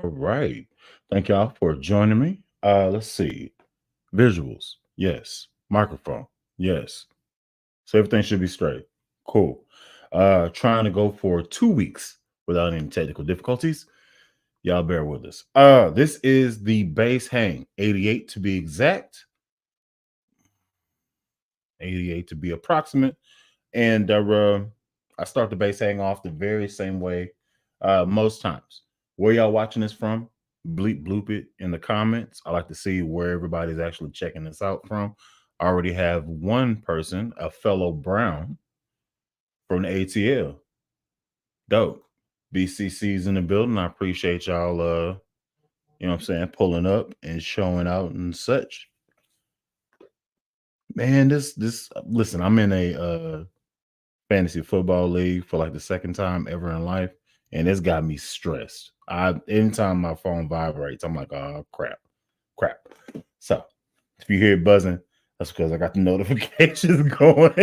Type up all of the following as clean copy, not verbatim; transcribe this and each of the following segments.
All right. Thank y'all for joining me. Let's see. Visuals. Yes. Microphone. Yes. So everything should be straight. Cool. Trying to go for 2 weeks without any technical difficulties. Y'all bear with us. This is the base hang, 88 to be exact, 88 to be approximate. And I start the base hang off the very same way most times. Where y'all watching this from? Bleep bloop it in the comments. I like to see where everybody's actually checking this out from. I already have one person, a fellow Brown from the ATL. Dope. BCC's in the building. I appreciate y'all you know what I'm saying, pulling up and showing out and such. Man, this listen, I'm in a fantasy football league for like the second time ever in life, and it's got me stressed. Anytime my phone vibrates, I'm like, oh crap. So if you hear it buzzing, that's because I got the notifications going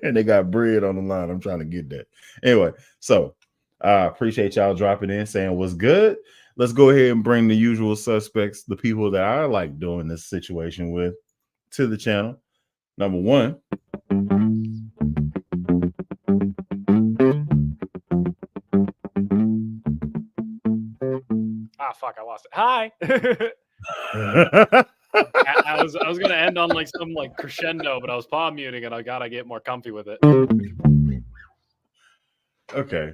and they got bread on the line. I'm trying to get that. Anyway, so I appreciate y'all dropping in, saying what's good. Let's go ahead and bring the usual suspects, the people that I like doing this situation with, to the channel. Number one. Ah, fuck, I lost it. Hi. I was gonna end on like some like crescendo, but I was palm muting and I gotta get more comfy with it. Okay.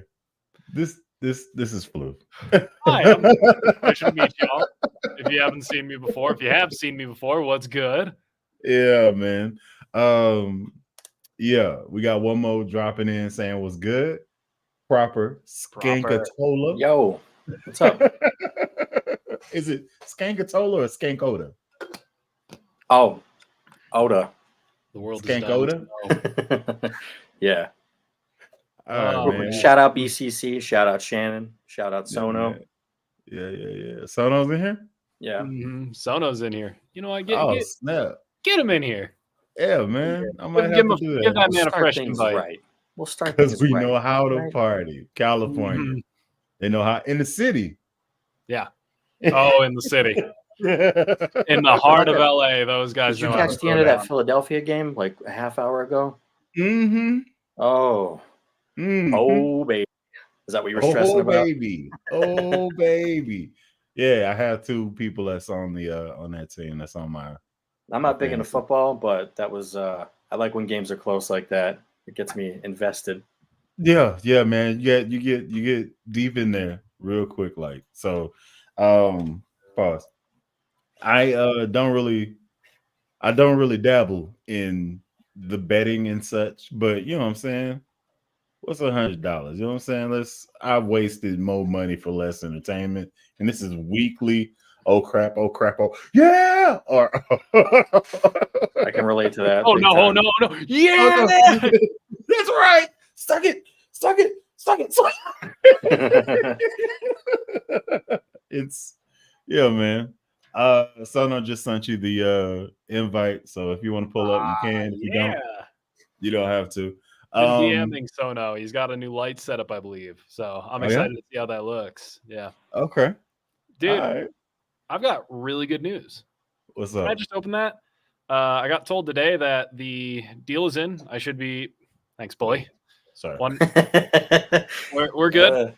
This is Floof. Hi, nice to meet y'all. If you haven't seen me before, if you have seen me before, what's good? Yeah, man. Yeah, we got one more dropping in saying what's good. Proper Skankatola. Yo, what's up? Is it Skankatola or Skankoda? Oh, Oda. The world Skankoda? Yeah. All right, man. Shout out BCC. Shout out Shannon. Shout out Sono. Yeah. Sono's in here? Yeah. Mm-hmm. Sono's in here. You know what? Snap. Get him in here. Yeah, man. I might have to do that. Give that We'll man a fresh things invite. right. We'll start because things we right. know how to party. California. Mm-hmm. They know how in the city. Yeah. Oh, in the city. In the heart of LA, those guys Did know you how catch to the end of that Philadelphia game like a half hour ago? Mm-hmm. Oh. Mm-hmm. Oh, baby. Is that what you were stressing about? Oh, baby. Yeah, I have two people that's on the on that team. That's on my. I'm not big into football, but that was I like when games are close like that. It gets me invested. Yeah, man. You get deep in there real quick, like so. Pause. I don't really dabble in the betting and such, but you know what I'm saying. What's $100? You know what I'm saying? I've wasted more money for less entertainment, and this is weekly. Oh crap! Oh yeah! Or I can relate to that. Oh no! Yeah, that's right. Suck it. It's man. Sono just sent you the invite, so if you want to pull up, you can. If you don't, you don't have to. DMing Sono. He's got a new light setup, I believe. So I'm excited to see how that looks. Yeah. Okay. Dude, right. I've got really good news. What's up? I just opened that. I got told today that the deal is in. I should be. Thanks, bully. Sorry. We're good.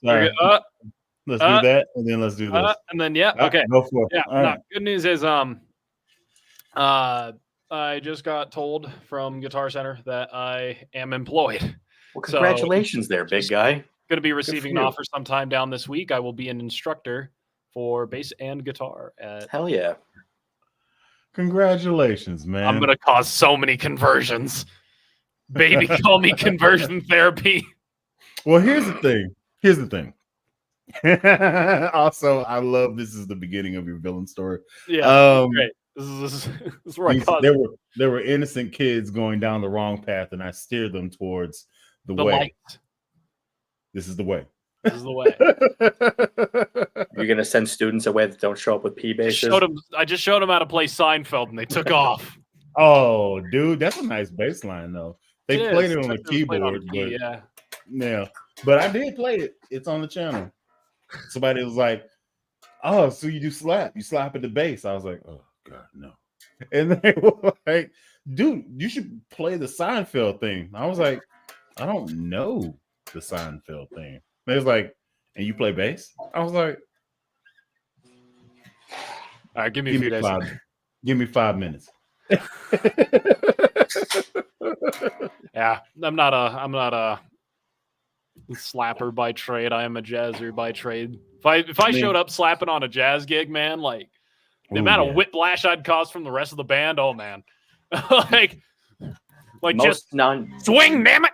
We're good. Let's do that, and then let's do this. And then okay. Go for it. Yeah. No, good news is I just got told from Guitar Center that I am employed. Well, congratulations there, big guy. Going to be receiving an offer sometime down this week. I will be an instructor for bass and guitar. Hell yeah. Congratulations, man. I'm going to cause so many conversions. Baby, call me conversion therapy. Well, here's the thing. Also, I love this is the beginning of your villain story. Yeah, great. This is where I caused there were innocent kids going down the wrong path, and I steered them towards the way. Light. This is the way. This is the way. You're gonna send students away that don't show up with P basses. I just showed them how to play Seinfeld, and they took off. Oh, dude, that's a nice bass line, though. They played it on the keyboard, yeah. But I did play it. It's on the channel. somebody was like, "Oh, so you do slap? You slap at the bass?" I was like, "Oh God, no!" And they were like, "Dude, you should play the Seinfeld theme." I was like, "I don't know the Seinfeld theme." They was like, "And you play bass?" I was like, All right, give me a few days. Give me 5 minutes. Yeah, I'm not a slapper by trade. I am a jazzer by trade. If I showed up slapping on a jazz gig, man, like the amount of whiplash I'd cause from the rest of the band, oh man. like most just swing, damn it.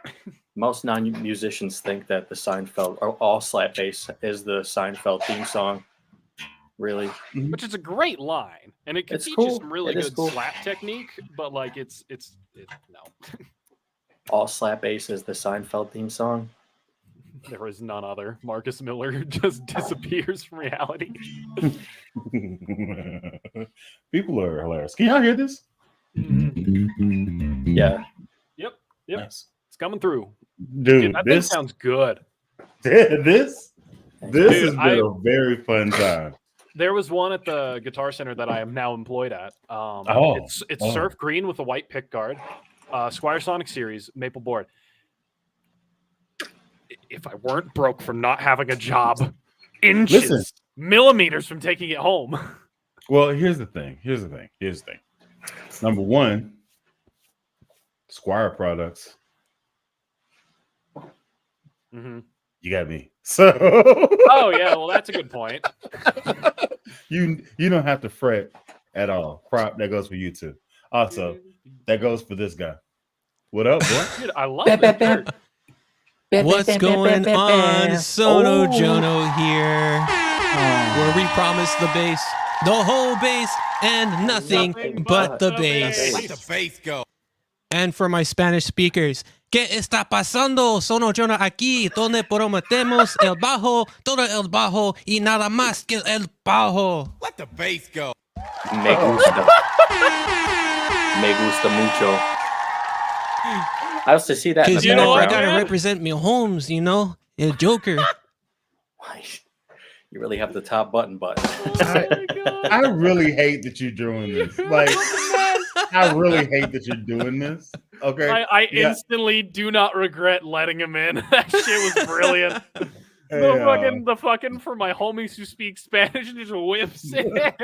Most non-musicians think that the Seinfeld or all slap bass is the Seinfeld theme song. Really, which is a great line, and it can teach you some really good slap technique. But like, it's no. All slap bass is the Seinfeld theme song. There is none other. Marcus Miller just disappears from reality. People are hilarious. Can y'all hear this? Yeah. Yep. Nice. It's coming through. Dude, that thing sounds good. This has been a very fun time. There was one at the Guitar Center that I am now employed at. It's surf green with a white pick guard, Squire Sonic Series maple board. If I weren't broke from not having a job, millimeters from taking it home. Well, here's the thing. Number one, Squire products. Mm-hmm. You got me. So. Oh yeah, well that's a good point. You don't have to fret at all. Prop that goes for you too. Also, that goes for this guy. What up, boy? Dude, I love that. What's going on? Sono Jono here, where we promise the bass, the whole bass, and nothing but the bass. Let the bass go. And for my Spanish speakers, ¿Qué está pasando? Sono Jono aquí, donde prometemos el bajo, todo el bajo y nada más que el bajo. Let the bass go. Me gusta. Me gusta mucho. I also see that. Because, I got to represent my homes, El Joker. You really have the top button. I really hate that you're doing this. Like, I really hate that you're doing this. Okay. I instantly do not regret letting him in. That shit was brilliant. The fucking for my homies who speak Spanish just whips it.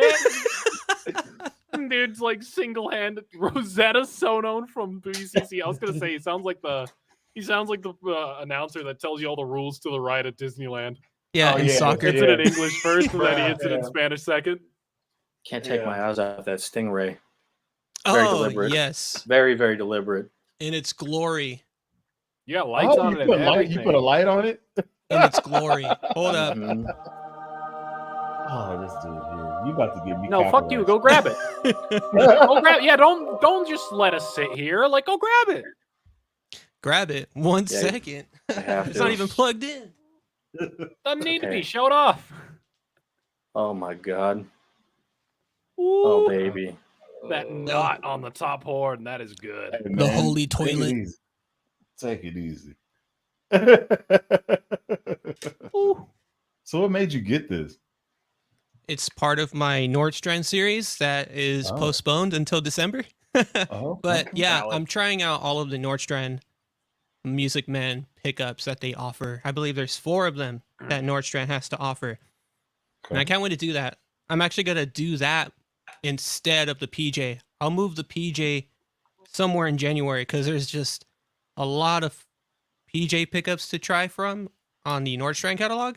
Dude's like single-handed Rosetta Sono from BCC. I was gonna say he sounds like the announcer that tells you all the rules to the ride at Disneyland. Yeah, in soccer. Hits it in English first, and then he hits it in Spanish second. Can't take my eyes off that Stingray. Very deliberate. Yes. Very, very deliberate. In its glory. You got lights on it. You put a light on it? In its glory. Hold up. Oh, this dude here. You about to get me. No, fuck you. Go grab it. Go grab it. Yeah, don't just let us sit here. Like, go grab it. Grab it. 1 second. It's not even plugged in. Doesn't need to be. Show it off. Oh my god. Ooh. Oh baby. That knot on the top horn, that is good. Hey, the holy toilet. Take it easy. So what made you get this? It's part of my Nordstrand series that is postponed until December. But yeah, I'm trying out all of the Nordstrand Music Man pickups that they offer. I believe there's 4 of them that Nordstrand has to offer. And I can't wait to do that. I'm actually going to do that instead of the PJ. I'll move the PJ somewhere in January because there's just a lot of PJ pickups to try from on the Nordstrand catalog,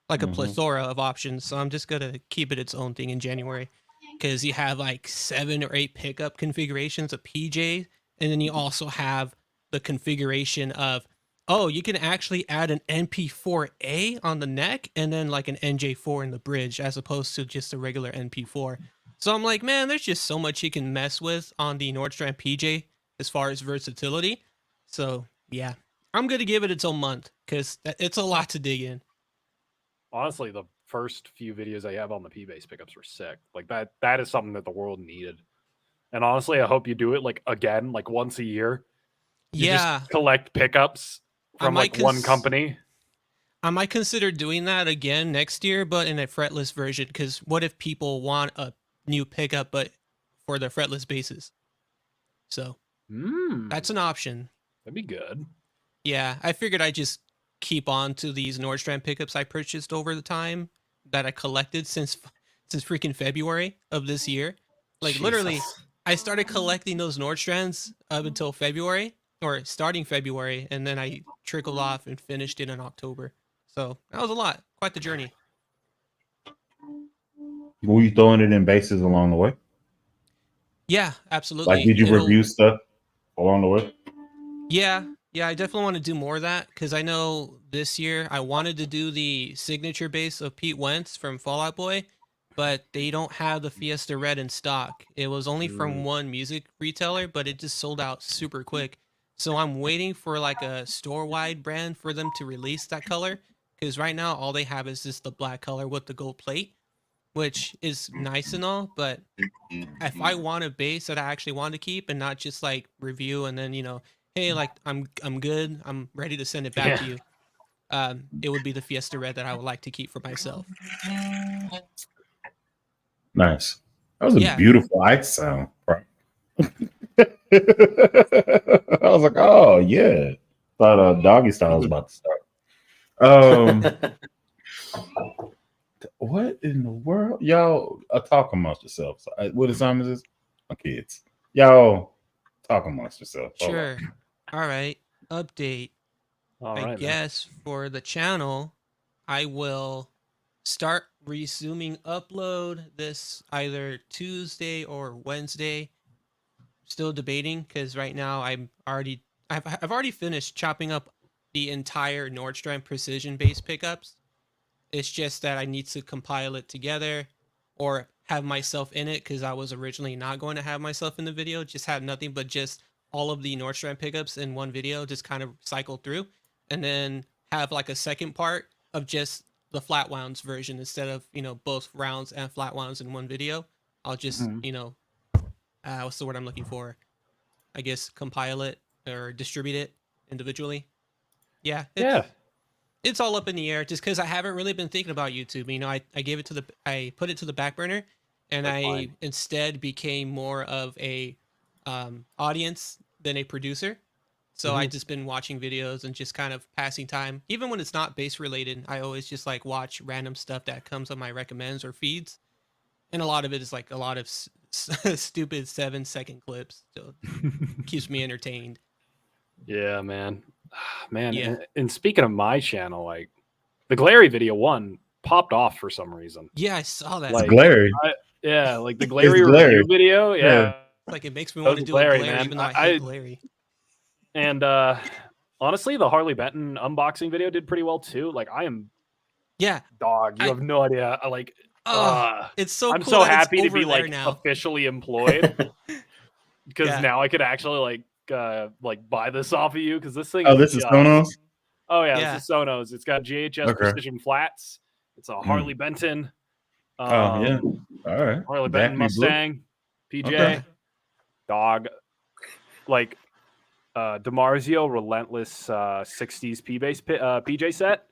like a plethora of options. So I'm just going to keep it its own thing in January because you have like 7 or 8 pickup configurations of PJ. And then you also have the configuration of, you can actually add an NP4A on the neck and then like an NJ4 in the bridge as opposed to just a regular NP4. So I'm like, man, there's just so much you can mess with on the Nordstrand PJ as far as versatility. So yeah, I'm going to give it its own month because it's a lot to dig in. Honestly, the first few videos I have on the P-Bass pickups were sick. Like that is something that the world needed. And honestly, I hope you do it like again, like once a year. You just collect pickups from like one company. I might consider doing that again next year, but in a fretless version. Because what if people want a new pickup, but for the fretless bases? So that's an option. That'd be good. Yeah, I figured I'd just keep on to these Nordstrand pickups I purchased over the time that I collected since freaking February of this year. Like literally, I started collecting those Nordstrands up until February, or starting February, and then I trickled off and finished it in October. So that was a lot, quite the journey. Were you throwing it in bases along the way? Yeah, absolutely. Like, did you review stuff along the way? Yeah, I definitely want to do more of that because I know this year I wanted to do the signature base of Pete Wentz from Fall Out Boy, but they don't have the Fiesta Red in stock. It was only from one music retailer, but it just sold out super quick. So I'm waiting for like a store-wide brand for them to release that color because right now all they have is just the black color with the gold plate, which is nice and all, but if I want a base that I actually want to keep and not just like review and then, hey, like I'm good, I'm ready to send it back to you. It would be the Fiesta Red that I would like to keep for myself. Nice. That was a beautiful ice sound. I was like, oh yeah. Thought Doggy Style was about to start. What in the world? Y'all talk amongst yourselves. What time is this? My kids. Y'all talk amongst yourselves. Sure. All right. Update. I guess for the channel, I will start resuming upload this either Tuesday or Wednesday. Still debating because right now I've already finished chopping up the entire Nordstrand precision base pickups. It's just that I need to compile it together or have myself in it because I was originally not going to have myself in the video. Just have nothing but just all of the Nordstrand pickups in one video, just kind of cycle through, and then have like a second part of just the flat wounds version instead of, both rounds and flat wounds in one video. I'll just, what's the word I'm looking for? I guess compile it or distribute it individually. Yeah. It's all up in the air just because I haven't really been thinking about YouTube. I put it to the back burner, and I instead became more of a audience than a producer. So I just been watching videos and just kind of passing time. Even when it's not base related, I always just like watch random stuff that comes on my recommends or feeds. And a lot of it is like a lot of stupid 7-second clips. So it keeps me entertained. Yeah, man. Yeah. And speaking of my channel, like the Glary video one popped off for some reason. Yeah, I saw that. Like Glary. Like the Glary review video. Yeah. Like it makes me want to do Glary, man. Even though I hate Glary. And honestly, the Harley Benton unboxing video did pretty well too. Like I am dog. You have no idea. It's so I'm cool so happy to be like now. officially employed because now I could actually like buy this off of you because this thing. Oh, this is Sonos. Oh yeah, this is Sonos. It's got GHS precision flats. It's a Harley Benton. Oh yeah, all right. Harley Benton Mustang, PJ, dog, like DiMarzio Relentless 60s P-Bass PJ set.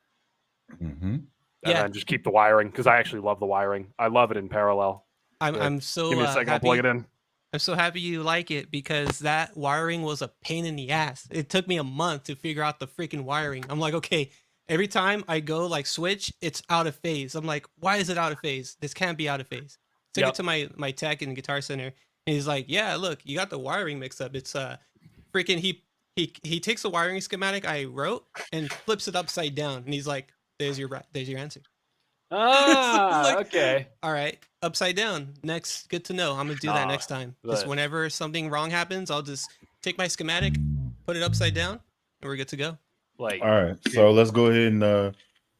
And then just keep the wiring because I actually love the wiring. I love it in parallel. I'm so give me a second. Happy. I'll plug it in. I'm so happy you like it because that wiring was a pain in the ass. It took me a month to figure out the freaking wiring. I'm like, okay, every time I go like switch, it's out of phase. I'm like, why is it out of phase? This can't be out of phase. Took it to my tech in the Guitar Center, and he's like, yeah, look, you got the wiring mixed up. It's freaking he takes the wiring schematic I wrote and flips it upside down, and he's like, there's your answer. Okay. All right, upside down. Next, good to know. I'm gonna do that next time. Just whenever something wrong happens, I'll just take my schematic, put it upside down, and we're good to go. Like, all right. So let's go ahead and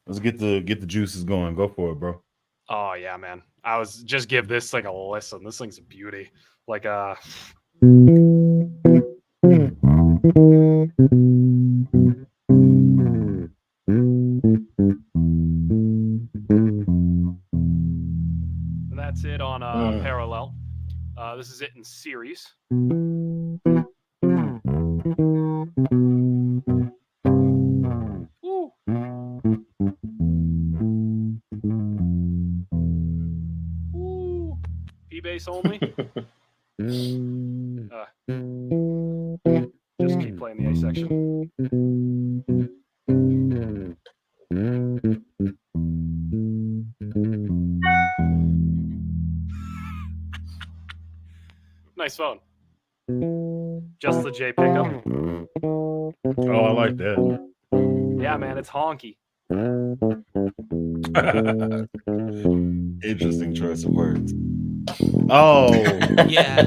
let's get the juices going. Go for it, bro. Oh yeah, man. I was just give this like a listen. This thing's a beauty. Like that's it on parallel. This is it in series. Woo. bass only. Just keep playing the A section. Nice phone. Just the J pickup. Oh, I like that. Yeah, man, it's honky. Interesting choice of words. Oh, yeah.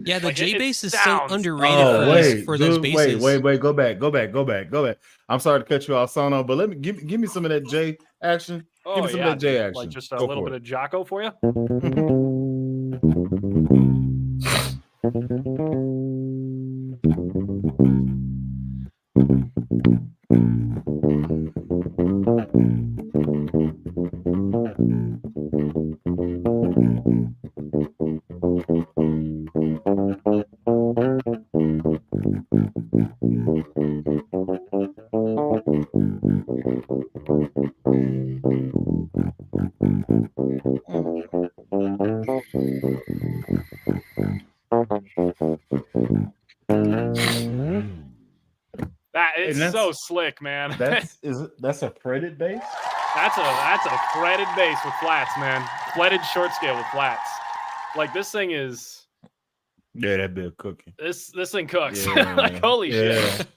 Yeah, the Like, J it bass is so sounds- underrated oh, for those dude, basses. wait, go back. I'm sorry to cut you off, Sono, but let me give me some of that J action. Oh, give me some yeah, of that J dude. action. Like just a Go little for bit it. of Jocko for you. That And it's that's- so slick, man. That's a fretted bass. That's a fretted bass with flats, man. Fretted short scale with flats. Like this thing is. Yeah, that'd be a cookie. This thing cooks. Yeah, like holy shit,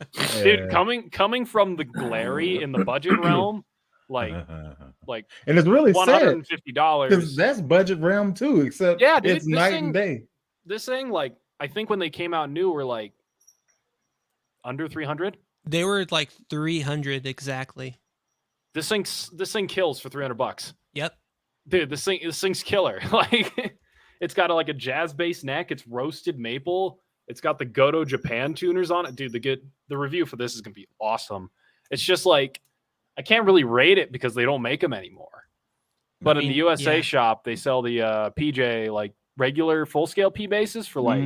dude! Yeah. Coming from the glary in the budget realm, like and it's really $150. because that's budget realm too. Except Yeah, dude, it's night and day. This thing, like I think when they came out new, were like under 300. They were like 300 exactly. This thing kills for $300. Yep. Dude, this thing's killer. Like it's got like a jazz bass neck. It's roasted maple. It's got the Goto Japan tuners on it. Dude, the review for this is gonna be awesome. It's just like I can't really rate it because they don't make them anymore. But in the USA shop, they sell the PJ like regular full scale P basses for like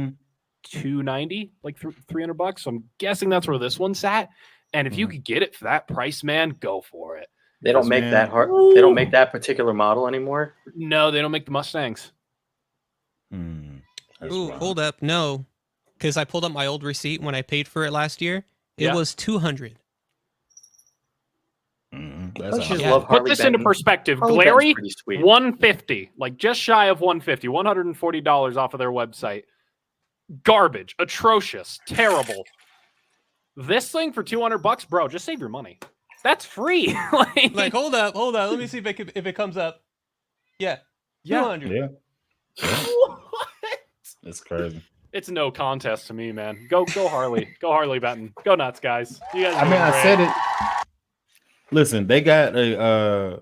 $290, like $300. So I'm guessing that's where this one's at. And if you could get it for that price, man, go for it. They don't make that hard. They don't make that particular model anymore. No, they don't make the Mustangs. Ooh, hold up, no, because I pulled up my old receipt when I paid for it last year. It was 200. Put this into perspective. Glary, 150, like just shy of 150, $140 off of their website. Garbage, atrocious, terrible. This thing for $200, bro, just save your money. That's free. like hold up. Let me see if it comes up. Yeah, 200. Yeah. What? That's crazy. It's no contest to me, man. Go Harley. Go Harley Benton. Go nuts, guys. You guys. I said it. Listen, they got a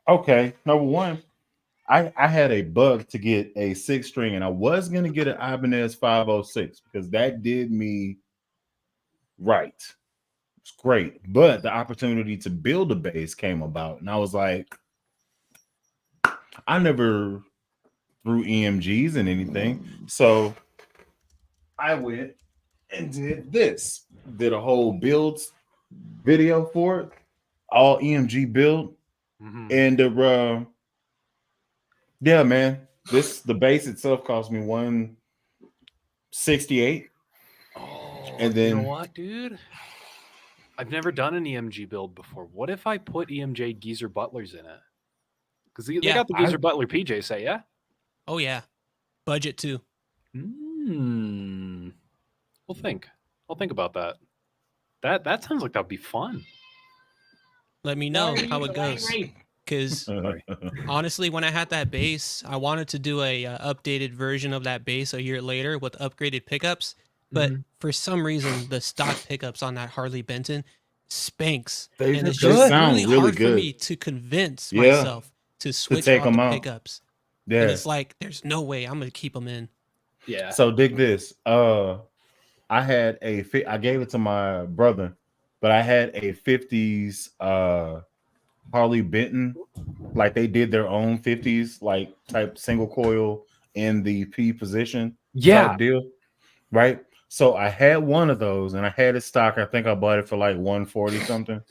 okay, number one. I had a bug to get a 6-string, and I was gonna get an Ibanez 506 because that did me right. It's great, but the opportunity to build a bass came about, and I was like, I never threw EMGs in anything, so I went and did this. Did a whole build video for it, all EMG build, and yeah, man. The bass itself cost me $168. And then you know what, dude? I've never done an EMG build before. What if I put EMJ Geezer Butlers in it? Because they got the Geezer Butler PJ set, yeah? Oh yeah, budget too. I'll think about that. That sounds like that'd be fun. Let me know how it goes. Because honestly, when I had that bass, I wanted to do a updated version of that bass a year later with upgraded pickups. But for some reason, the stock pickups on that Harley Benton spanks, and it's just really hard for me to convince myself to switch out the pickups. Yeah, and it's like there's no way I'm gonna keep them in. Yeah. So dig this. I had I gave it to my brother, but I had a 50s Harley Benton, like they did their own 50s like type single coil in the P position. Yeah. Deal. Right. So I had one of those and I had it stock. I think I bought it for like 140 something.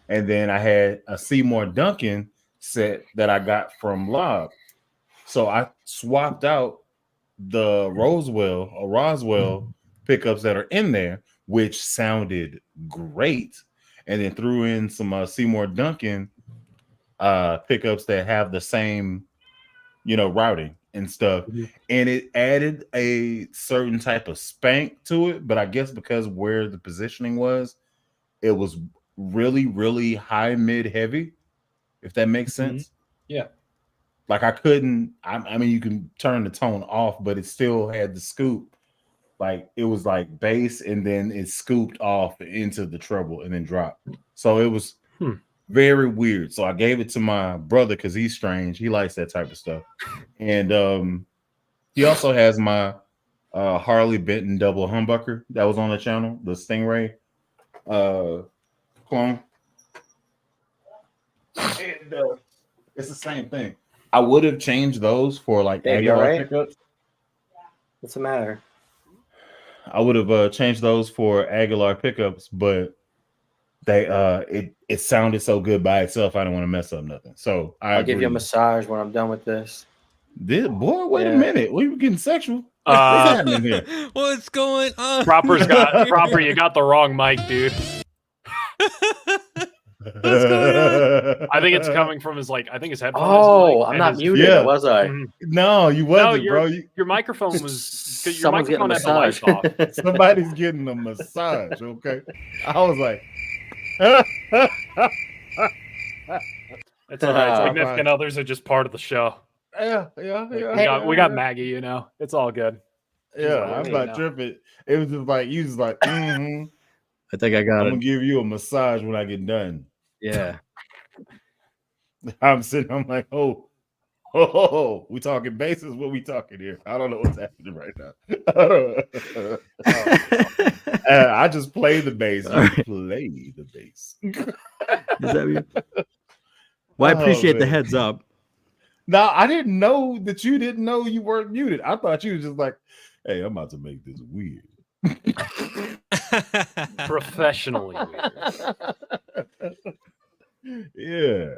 And then I had a Seymour Duncan set that I got from Lob. So I swapped out the Roswell pickups that are in there, which sounded great, and then threw in some Seymour Duncan pickups that have the same, routing and stuff. Mhm. And it added a certain type of spank to it, but I guess because where the positioning was, it was really, really high, mid, heavy, if that makes sense. Yeah. Like I mean, you can turn the tone off, but it still had the scoop. Like it was like bass, and then it scooped off into the treble and then dropped. So it was very weird. So I gave it to my brother because he's strange. He likes that type of stuff. And he also has my Harley Benton double humbucker that was on the channel, the Stingray clone. And it's the same thing. I would have changed those for like Dave, you Aguilar alright? pickups. What's the matter? I would have changed those for Aguilar pickups, but they it sounded so good by itself. I don't want to mess up nothing. So I'll give you a massage when I'm done with this. Wait a minute. We were getting sexual. What's happening here? What's going on? Proper, you got the wrong mic, dude. What's going on? I think it's coming from his his headphones. Oh, I'm not muted, was I? No, you wasn't, bro. Your microphone was. Your Someone's getting a microphone had the massage. lights off. Somebody's getting a massage. Okay, I was like, It's all right. Significant others are just part of the show. Yeah. We got Maggie. It's all good. Yeah, I'm not tripping. It was just like you was like, I think I got I'm it. gonna give you a massage when I get done. Yeah. I'm like, oh, we talking bases? What we talking here? I don't know what's happening right now. I just play the bass. Play the bass. Well, I appreciate the heads up. No, I didn't know that you didn't know you weren't muted. I thought you was just like, hey, I'm about to make this weird. Professionally weird. Yeah.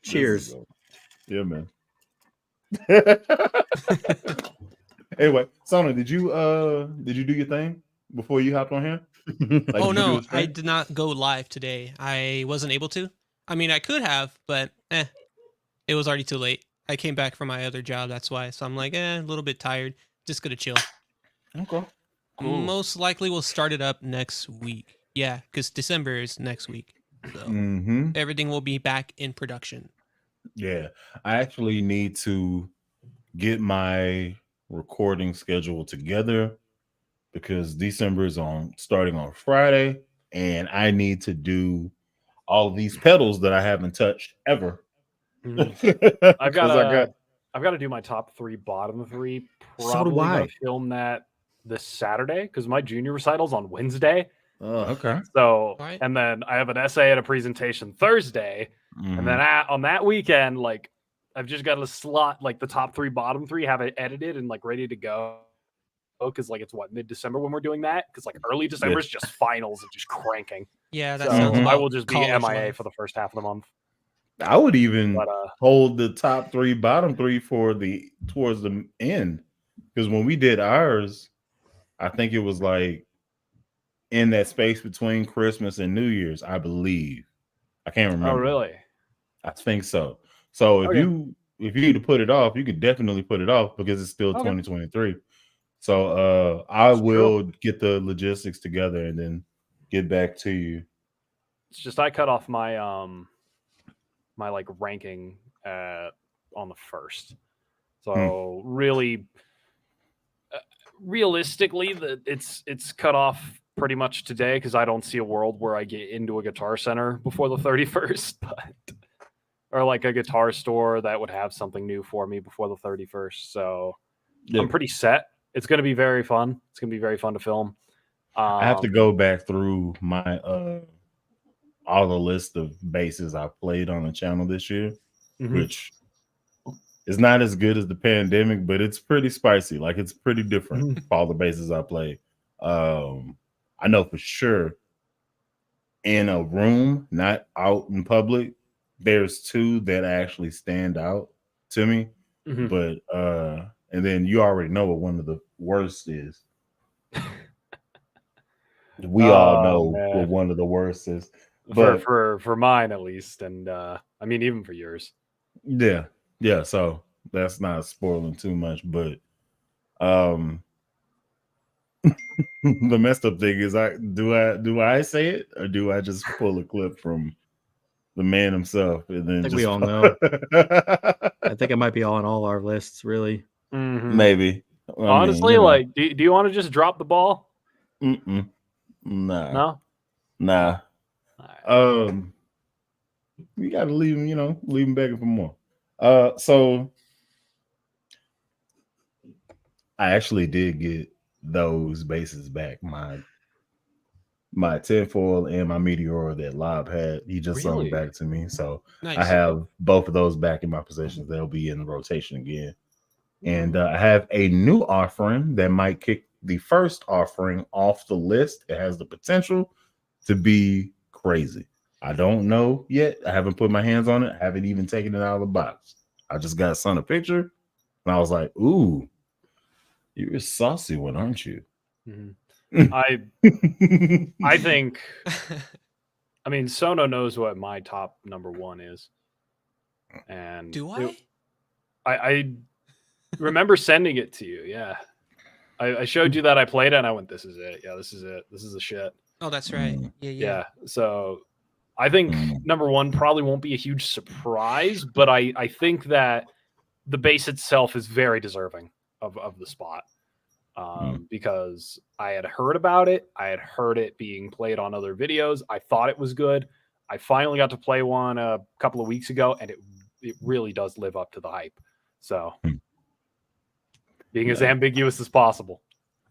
Cheers. Yeah, man. Anyway, Sona, did you do your thing before you hopped on here? Oh no, I did not go live today. I wasn't able to. I mean, I could have, but it was already too late. I came back from my other job, that's why. So I'm like, a little bit tired. Just gonna chill. Okay. Cool. Most likely we'll start it up next week. Yeah, because December is next week. So everything will be back in production. Yeah. I actually need to get my recording schedule together because December is starting on Friday, and I need to do all of these pedals that I haven't touched ever. I've got to do my top 3, bottom 3. Probably gonna film that this Saturday because my junior recital's on Wednesday. Okay. So and then I have an essay and a presentation Thursday, and then on that weekend, I've just got to slot the top 3, bottom 3, have it edited and ready to go. Because it's mid-December when we're doing that. Because early December is just finals and just cranking. Yeah, that sounds about I will just be MIA life. for the first half of the month. I would even hold the top 3, bottom 3 for towards the end, because when we did ours, I think it was in that space between Christmas and New Year's, I believe. I can't remember. Oh, really? I think so. So if you need to put it off, you can definitely put it off because it's still 2023. So I will get the logistics together and then get back to you. It's just I cut off my my ranking on the 1st. So really realistically it's cut off pretty much today because I don't see a world where I get into a Guitar Center before the 31st, or a guitar store that would have something new for me before the 31st. So I'm pretty set. It's going to be very fun. It's going to be very fun to film. I have to go back through my all the list of basses I played on the channel this year, which is not as good as the pandemic, but it's pretty spicy. It's pretty different for all the basses I played. I know for sure in a room, not out in public, there's 2 that actually stand out to me. But and then you already know what one of the worst is. We all know what one of the worst is. But for mine at least, and I mean even for yours. Yeah. So that's not spoiling too much, but the messed up thing is do I say it or do I just pull a clip from the man himself and then I think just we all know. I think it might be on all our lists, really. Maybe. Honestly, like, do you want to just drop the ball? Nah. No. Nah. Right. You gotta leave him, leave him begging for more. So I actually did get those bases back. My tinfoil and my meteor that Lob had, he just sung Really? back to me. So Nice. I have both of those back in my possession. They'll be in rotation again. And I have a new offering that might kick the first offering off the list. It has the potential to be crazy. I don't know yet. I haven't put my hands on it. I haven't even taken it out of the box. I just got sent a picture and I was like, ooh, you're a saucy one, aren't you? I think, I mean, Sono knows what my top number one is. And do I? I remember sending it to you. Yeah. I showed you that I played it and I went, this is it. Yeah, this is it. This is the shit. Oh, that's right. Yeah. So I think number one probably won't be a huge surprise, but I think that the base itself is very deserving of the spot. Because I had heard about it. I had heard it being played on other videos. I thought it was good. I finally got to play one a couple of weeks ago, and it really does live up to the hype. So being as ambiguous as possible.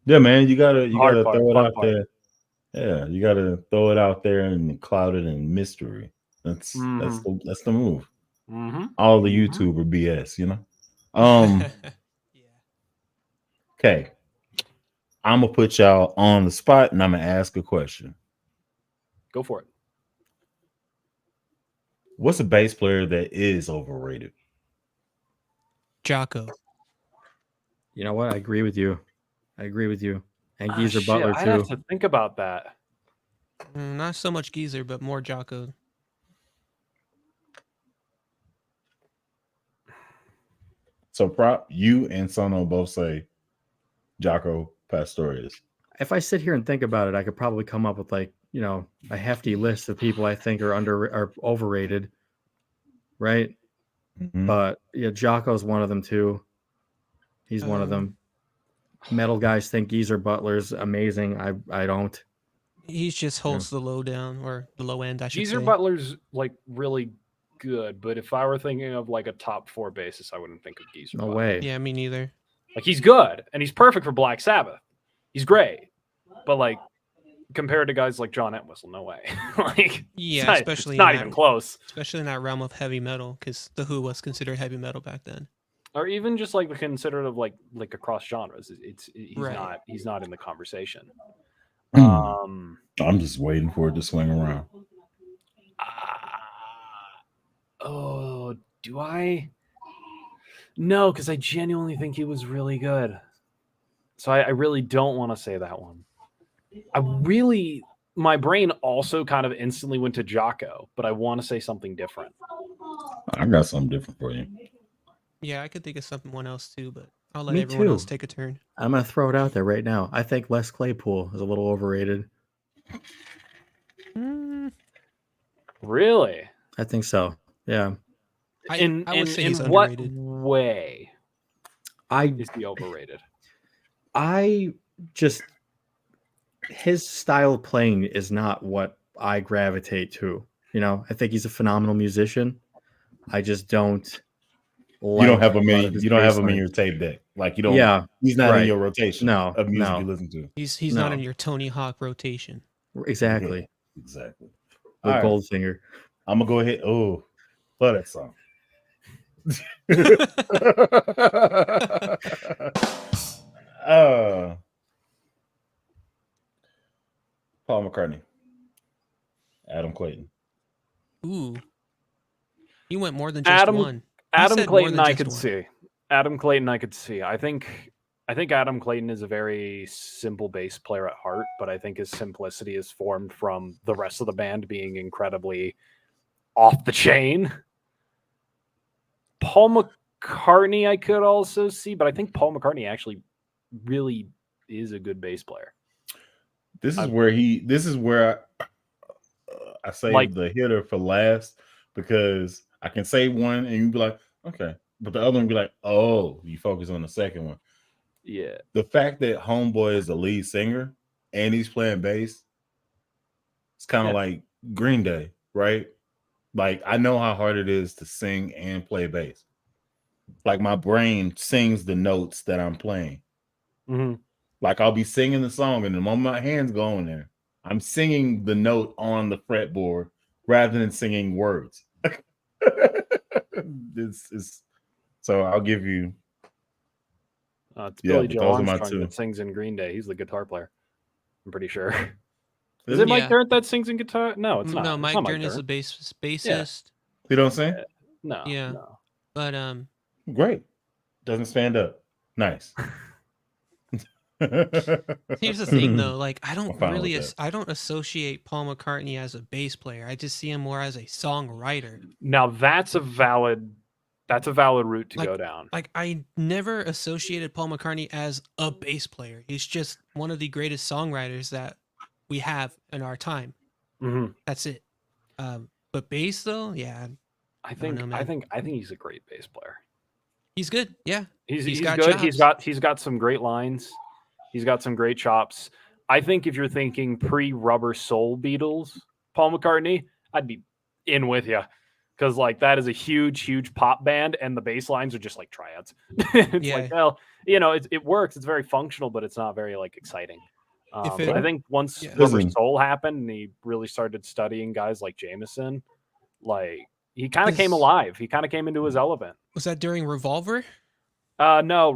Yeah, man, you gotta throw it out part. there. Yeah, you gotta throw it out there and cloud it in mystery. That's the move. All the YouTuber BS, Okay. I'm gonna put y'all on the spot and I'm gonna ask a question. Go for it. What's a bass player that is overrated? Jocko. You know what? I agree with you. And Geezer Butler too. I'd have to think about that. Not so much Geezer, but more Jocko. So you and Sono both say Jocko Pastorius. If I sit here and think about it, I could probably come up with a hefty list of people I think are overrated, right? But yeah, Jocko's one of them too. He's one of them. Metal guys think Geezer Butler's amazing. I don't. He just holds the low down, or the low end, I should say. Geezer Butler's like really good, but if I were thinking of like a top 4 bassist, I wouldn't think of Geezer. No Butler. way. Yeah, me neither. Like, he's good and he's perfect for Black Sabbath. He's great, but like compared to guys like John Entwistle, no way. Like, yeah, especially not even close. Especially in that realm of heavy metal, because the Who was considered heavy metal back then. Or even just like the considered of like across genres. He's right. He's not in the conversation. I'm just waiting for it to swing around. Oh, do I? No, because I genuinely think he was really good. So I really don't want to say that one. My brain also kind of instantly went to Jocko, but I want to say something different. I got something different for you. Yeah, I could think of someone else too, but I'll let everyone else take a turn. I'm going to throw it out there right now. I think Les Claypool is a little overrated. Really? I think so. Yeah. I would say he's what underrated. Way is he overrated? His style of playing is not what I gravitate to. I think he's a phenomenal musician. I just don't. You don't have him in your tape deck. Like, you don't. Yeah, he's not in your rotation. Of music no. you listen to. He's not in your Tony Hawk rotation. Exactly. Yeah, exactly. With Goldfinger. I'm gonna go ahead. Oh, love that song. Paul McCartney, Adam Clayton. Ooh, he went more than just one. Adam Clayton, I could see. Adam Clayton, I could see. I think Adam Clayton is a very simple bass player at heart, but I think his simplicity is formed from the rest of the band being incredibly off the chain. Paul McCartney, I could also see, but I think Paul McCartney actually really is a good bass player. This is where I save the hitter for last, because I can say one and you'd be like, okay, but the other one be like, oh, you focus on the second one. Yeah. The fact that Homeboy is the lead singer and he's playing bass, it's kind of like Green Day, right? Like, I know how hard it is to sing and play bass. Like, my brain sings the notes that I'm playing. Mm-hmm. Like, I'll be singing the song, and the moment my hands go in there, I'm singing the note on the fretboard rather than singing words. So I'll give you. It's Billy Joe Armstrong that sings in Green Day. He's the guitar player, I'm pretty sure. Is it Mike Dirnt that sings in guitar? No, it's not. No, Mike Dirnt is the bassist. Yeah. You don't sing? No. Yeah. No. But great. Doesn't stand up. Nice. Here's the thing, though. Like, I don't associate Paul McCartney as a bass player. I just see him more as a songwriter. Now that's a valid route to go down. Like, I never associated Paul McCartney as a bass player. He's just one of the greatest songwriters that we have in our time. Mm-hmm. That's it. But bass, though, yeah. I think he's a great bass player. He's good. Yeah. He's got good. Chops. He's got some great lines. He's got some great chops. I think if you're thinking pre-Rubber Soul Beatles, Paul McCartney, I'd be in with you, because like that is a huge pop band, and the bass lines are just like triads. It's like, well, it works. It's very functional, but it's not very like exciting. I think once Rubber Soul happened and he really started studying guys like Jameson, like he kind of came alive. He kind of came into his element. Was that during Revolver? No,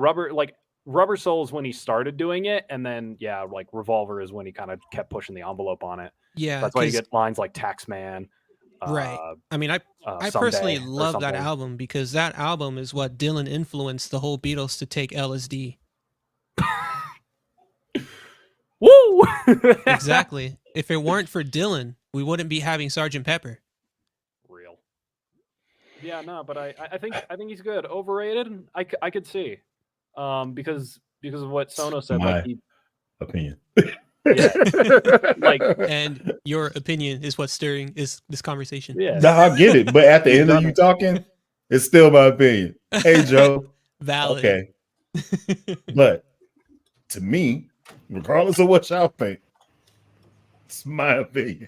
Rubber Soul is when he started doing it, and then like Revolver is when he kind of kept pushing the envelope on it. Yeah, that's why you get lines like Taxman. Right. I mean, I personally love that album, because that album is what Dylan influenced the whole Beatles to take LSD. Woo! Exactly. If it weren't for Dylan, we wouldn't be having Sgt. Pepper. Real. Yeah, no, but I think he's good. Overrated? I could see. Because of what Sono said. My opinion. Yeah. And your opinion is what's stirring this conversation. Yeah. No, I get it. But at the end of you talking, it's still my opinion. Hey, Joe. Valid. Okay. But to me, regardless of what y'all think, it's my opinion.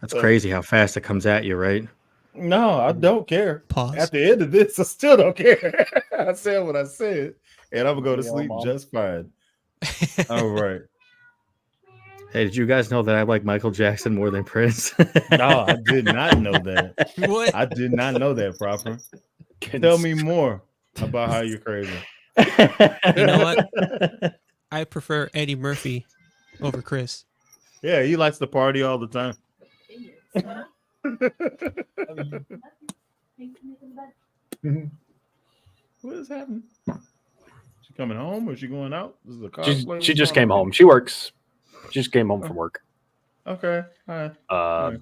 That's crazy how fast it comes at you, right? No, I don't care. Pause. At the end of this, I still don't care. I said what I said, and I'm going to go to sleep just fine. All right. Hey, did you guys know that I like Michael Jackson more than Prince? No, I did not know that. What? I did not know that, Proper. Tell me more about how you're crazy. You know what? I prefer Eddie Murphy over Chris. Yeah, he likes to party all the time. What is happening? She coming home or is she going out? This is a cosplay. She just came home. She works. She just came home from work. Okay. All right.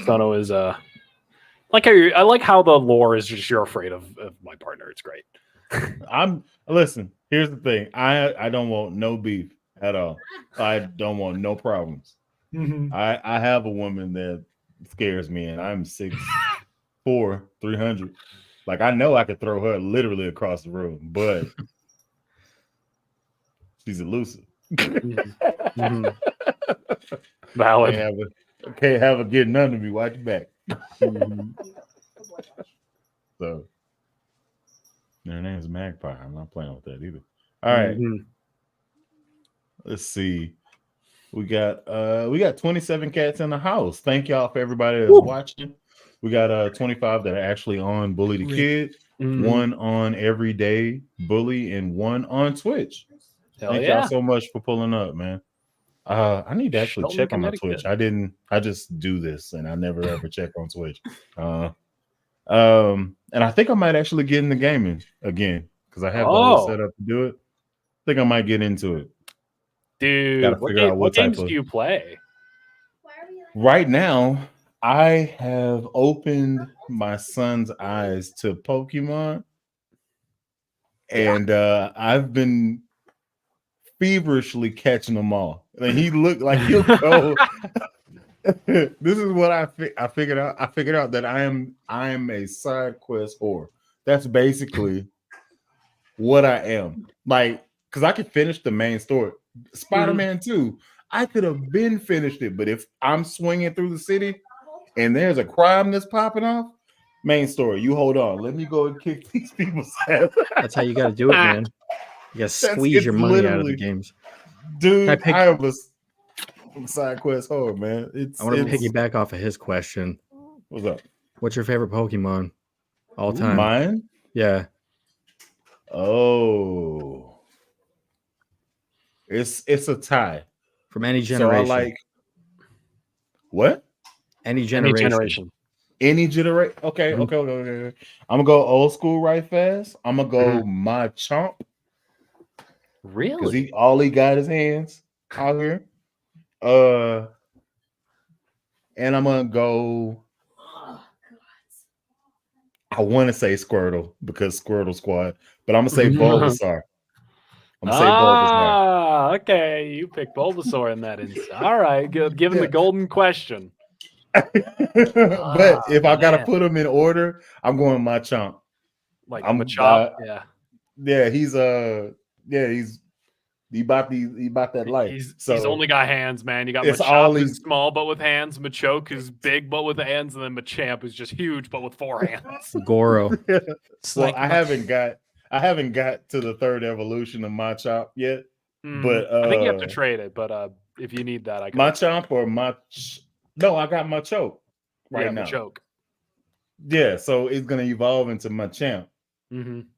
Sono is I like how the lore is just you're afraid of my partner. It's great. Listen, here's the thing. I don't want no beef at all. I don't want no problems. Mm-hmm. I have a woman that scares me, and I'm 6'4", 300. Like, I know I could throw her literally across the room, but she's elusive. Mm-hmm. Valid. Can't have her getting under me. Watch your back. Mm-hmm. So her name is Magpie. I'm not playing with that either. All right. Mm-hmm. Let's see. We got 27 cats in the house. Thank y'all for everybody that's watching. We got 25 that are actually on Bully the Kid, one on Everyday Bully, and one on Twitch. Thank y'all so much for pulling up, man. I need to actually check on my Twitch. I just do this and I never ever check on Twitch. And I think I might actually get into gaming again, because I have the whole setup to do it. I think I might get into it. Dude, gotta figure out what games type of... do you play? Right now, I have opened my son's eyes to Pokemon, and I've been feverishly catching them all. And he looked like he'll go. This is what I figured out. I figured out that I am a side quest whore. That's basically what I am. Like, because I could finish the main story. Spider-Man 2, I could have been finished it, but if I'm swinging through the city and there's a crime that's popping off, main story, you hold on. Let me go and kick these people's ass. That's how you got to do it, man. You got to squeeze your money out of the games. Dude, I am a side quest whore, man. I want to piggyback off of his question. What's up? What's your favorite Pokemon all time? Mine? Yeah. Oh. It's a tie. From any generation. So I like what? Any generation. Any generation. Okay, okay. I'm gonna go old school right fast. I'm gonna go Machamp. Really? Because all he got is hands out here. And I'm gonna go. I want to say Squirtle because Squirtle Squad, but I'm gonna say Bulbasaur. Okay. You picked Bulbasaur in that instance. All right, give him the golden question. But if I gotta put them in order, I'm going Machamp. Like Machamp, yeah. He's he bought that life. He's only got hands, man. You got Machamp who's small but with hands, Machoke is big but with hands, and then Machamp is just huge but with 4 hands. Goro. Well, I haven't got to the 3rd evolution of Machamp yet. But I think you have to trade it, but if you need that, I can. Machamp or No, I got Machoke now. Machoke. Yeah, so it's gonna evolve into Machamp.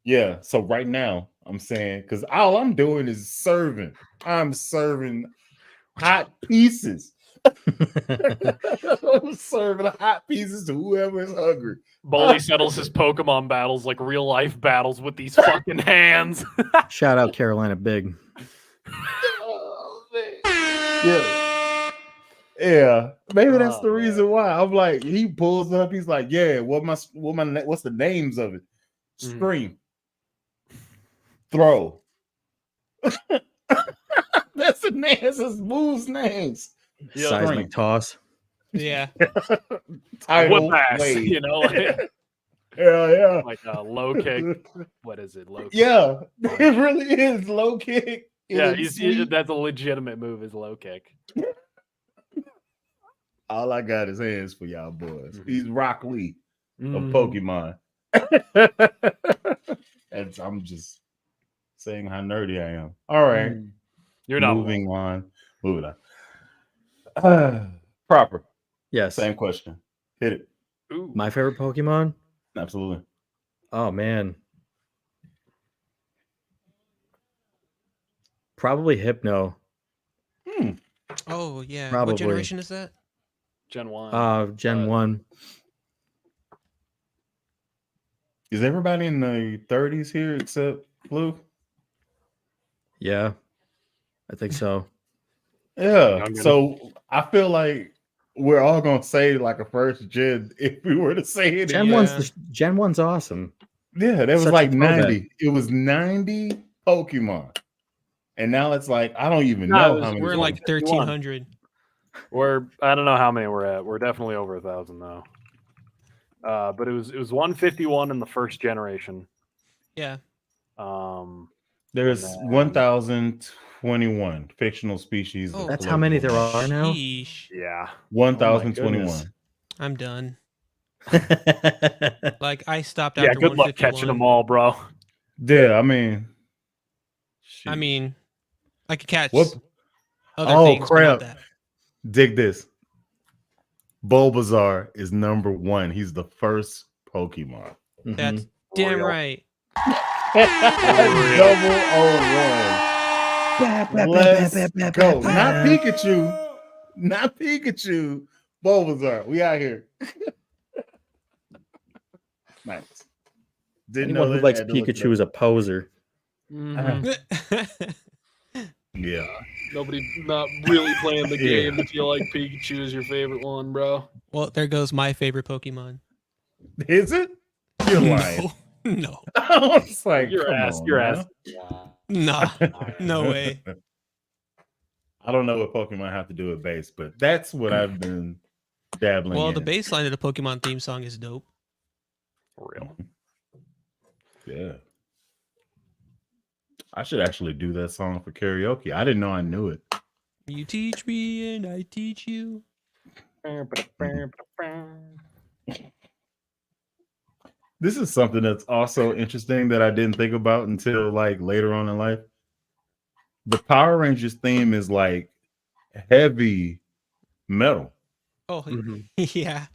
Yeah, so right now I'm saying, because all I'm doing is serving. I'm serving hot pieces. I'm serving hot pieces to whoever is hungry. Bully settles his Pokemon battles like real life battles with these fucking hands. Shout out Carolina Big. Yeah. Maybe that's the reason why. I'm like, he pulls up. He's like, yeah. What's the names of it? Scream, throw. That's the name. That's his moves names. Seismic toss. Yeah. Tidal pass, wave. you know. Yeah. Like a low kick. What is it? Low kick. Yeah, it really is low kick. That's a legitimate move. Is low kick. All I got is hands for y'all boys. He's Rock Lee of Pokemon. And I'm just saying how nerdy I am. All right. You're not moving on. Proper. Yes. Same question. Hit it. Ooh. My favorite Pokemon? Absolutely. Oh man. Probably Hypno. Oh yeah. Probably. What generation is that? Gen 1. Gen 1. Is everybody in the 30s here except Blue? Yeah. I think so. Yeah. So I feel like we're all gonna say like a first gen if we were to say it. Gen 1's awesome. Yeah, that was like 90. It was 90 Pokemon. And now it's like I don't even know how many. We're like 1,300. I don't know how many we're at. We're definitely over 1,000 though. But it was 151 in the first generation. Yeah. There's 1,021 fictional species. Oh, that's how many there are now? Sheesh. Yeah. 1,021. I'm done. Like I stopped after. Yeah, good luck catching them all, bro. Yeah, I mean, I could catch what? Other things, crap! But not that. Dig this. Bulbasaur is number 1. He's the first Pokemon. That's damn right. Double 01. Let's go. Not Pikachu. Not Pikachu. Bulbasaur. We out here. Nice. Anyone who likes Pikachu is a poser. Yeah. Nobody not really playing the game if you like Pikachu is your favorite one, bro. Well, there goes my favorite Pokemon. Is it? You're lying. No. I was like, Your come ass, on, your man. ass. Nah, no way. I don't know what Pokemon have to do with bass, but that's what I've been dabbling Well, in. the bass line of the Pokemon theme song is dope. For real. Yeah. I should actually do that song for karaoke. I didn't know I knew it. You teach me and I teach you. This is something that's also interesting that I didn't think about until like later on in life. The Power Rangers theme is like heavy metal. Oh, yeah.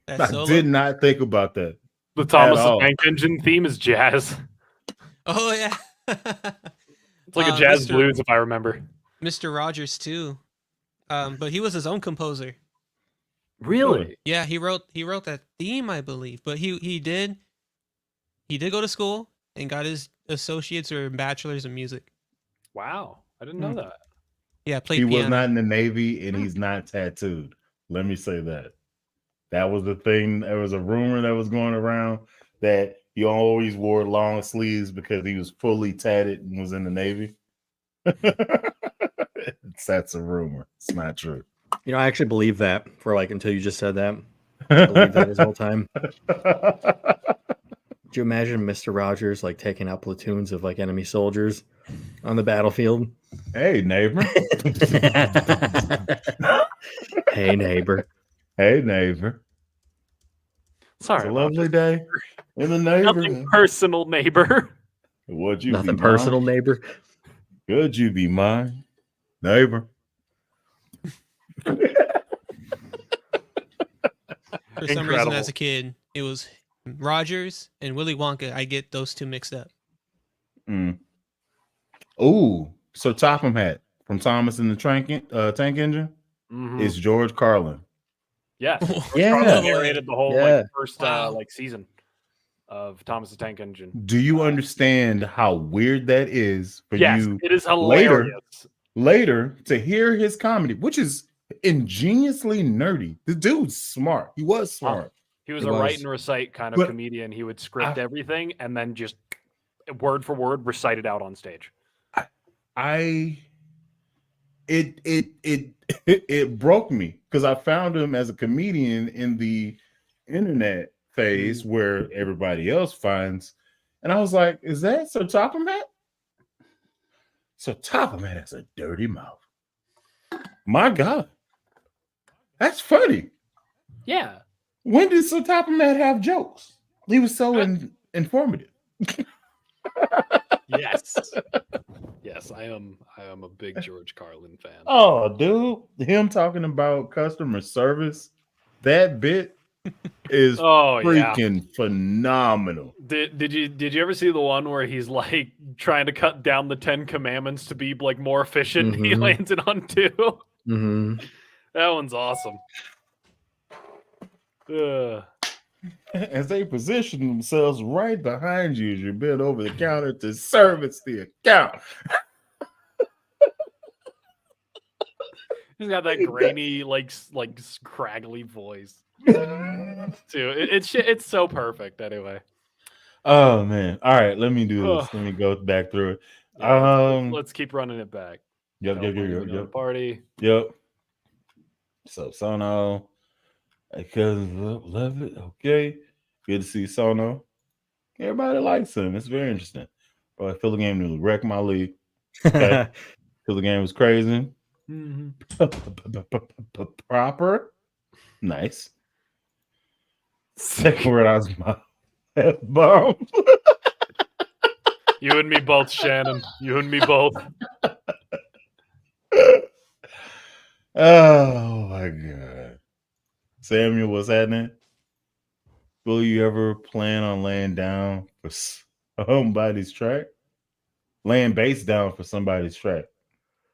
That's I solo? did not think about that. The Thomas the Tank Engine theme is jazz. Oh, yeah. It's like a jazz blues, if I remember. Mr. Rogers, too. But he was his own composer. Really? Yeah, he wrote that theme, I believe. But he did go to school and got his associates or bachelor's in music. Wow. I didn't know that. Yeah, played He piano. was not in the Navy and he's not tattooed. Let me say that. That was the thing. There was a rumor that was going around that he always wore long sleeves because he was fully tatted and was in the Navy. That's a rumor. It's not true. You know, I actually believe that for like until you just said that. I believe that this whole time. Could you imagine Mr. Rogers like taking out platoons of like enemy soldiers on the battlefield? Hey, neighbor. Hey, neighbor. Hey, neighbor. Sorry, it's a lovely day in the neighborhood. Nothing personal, neighbor. Would you Nothing be personal, mine? neighbor. Could you be mine, neighbor? For some reason, as a kid, it was Rogers and Willy Wonka. I get those two mixed up. Ooh, so Topham Hat from Thomas and the Tank Engine is George Carlin. Yes. Yeah. Carlin narrated the whole Yeah. first season of Thomas the Tank Engine. Do you understand how weird that is for you? It is hilarious. Later to hear his comedy, which is ingeniously nerdy. The dude's smart. He was smart. He was write and recite kind of comedian. He would script everything and then just word for word recite it out on stage. It broke me because I found him as a comedian in the internet phase where everybody else finds, and I was like, "Is that so Topham Hat?" So Topham Hat has a dirty mouth. My God, that's funny. Yeah. When did Sir Topham Hat have jokes? He was so informative. Yes. Yes, I am a big George Carlin fan. Oh, dude, him talking about customer service, that bit is freaking phenomenal. Did you ever see the one where he's like trying to cut down the 10 Commandments to be like more efficient? He lands it on 2. That one's awesome. As they position themselves right behind you as you bend over the counter to service the account. He's got that grainy, like scraggly voice too. It's so perfect. Anyway. Oh man! All right, let me do this. Let me go back through it. Let's keep running it back. Yep. Party. Yep. So Sono, because love it. Okay, good to see Sono. Everybody likes him. It's very interesting. But I feel the game nearly wrecked my league. Okay, feel the game was crazy. Proper, nice. Second word, I was my F-bomb. You and me both, Shannon. You and me both. Oh my God. Samuel, what's happening? Will you ever plan on laying down for somebody's track? Laying bass down for somebody's track?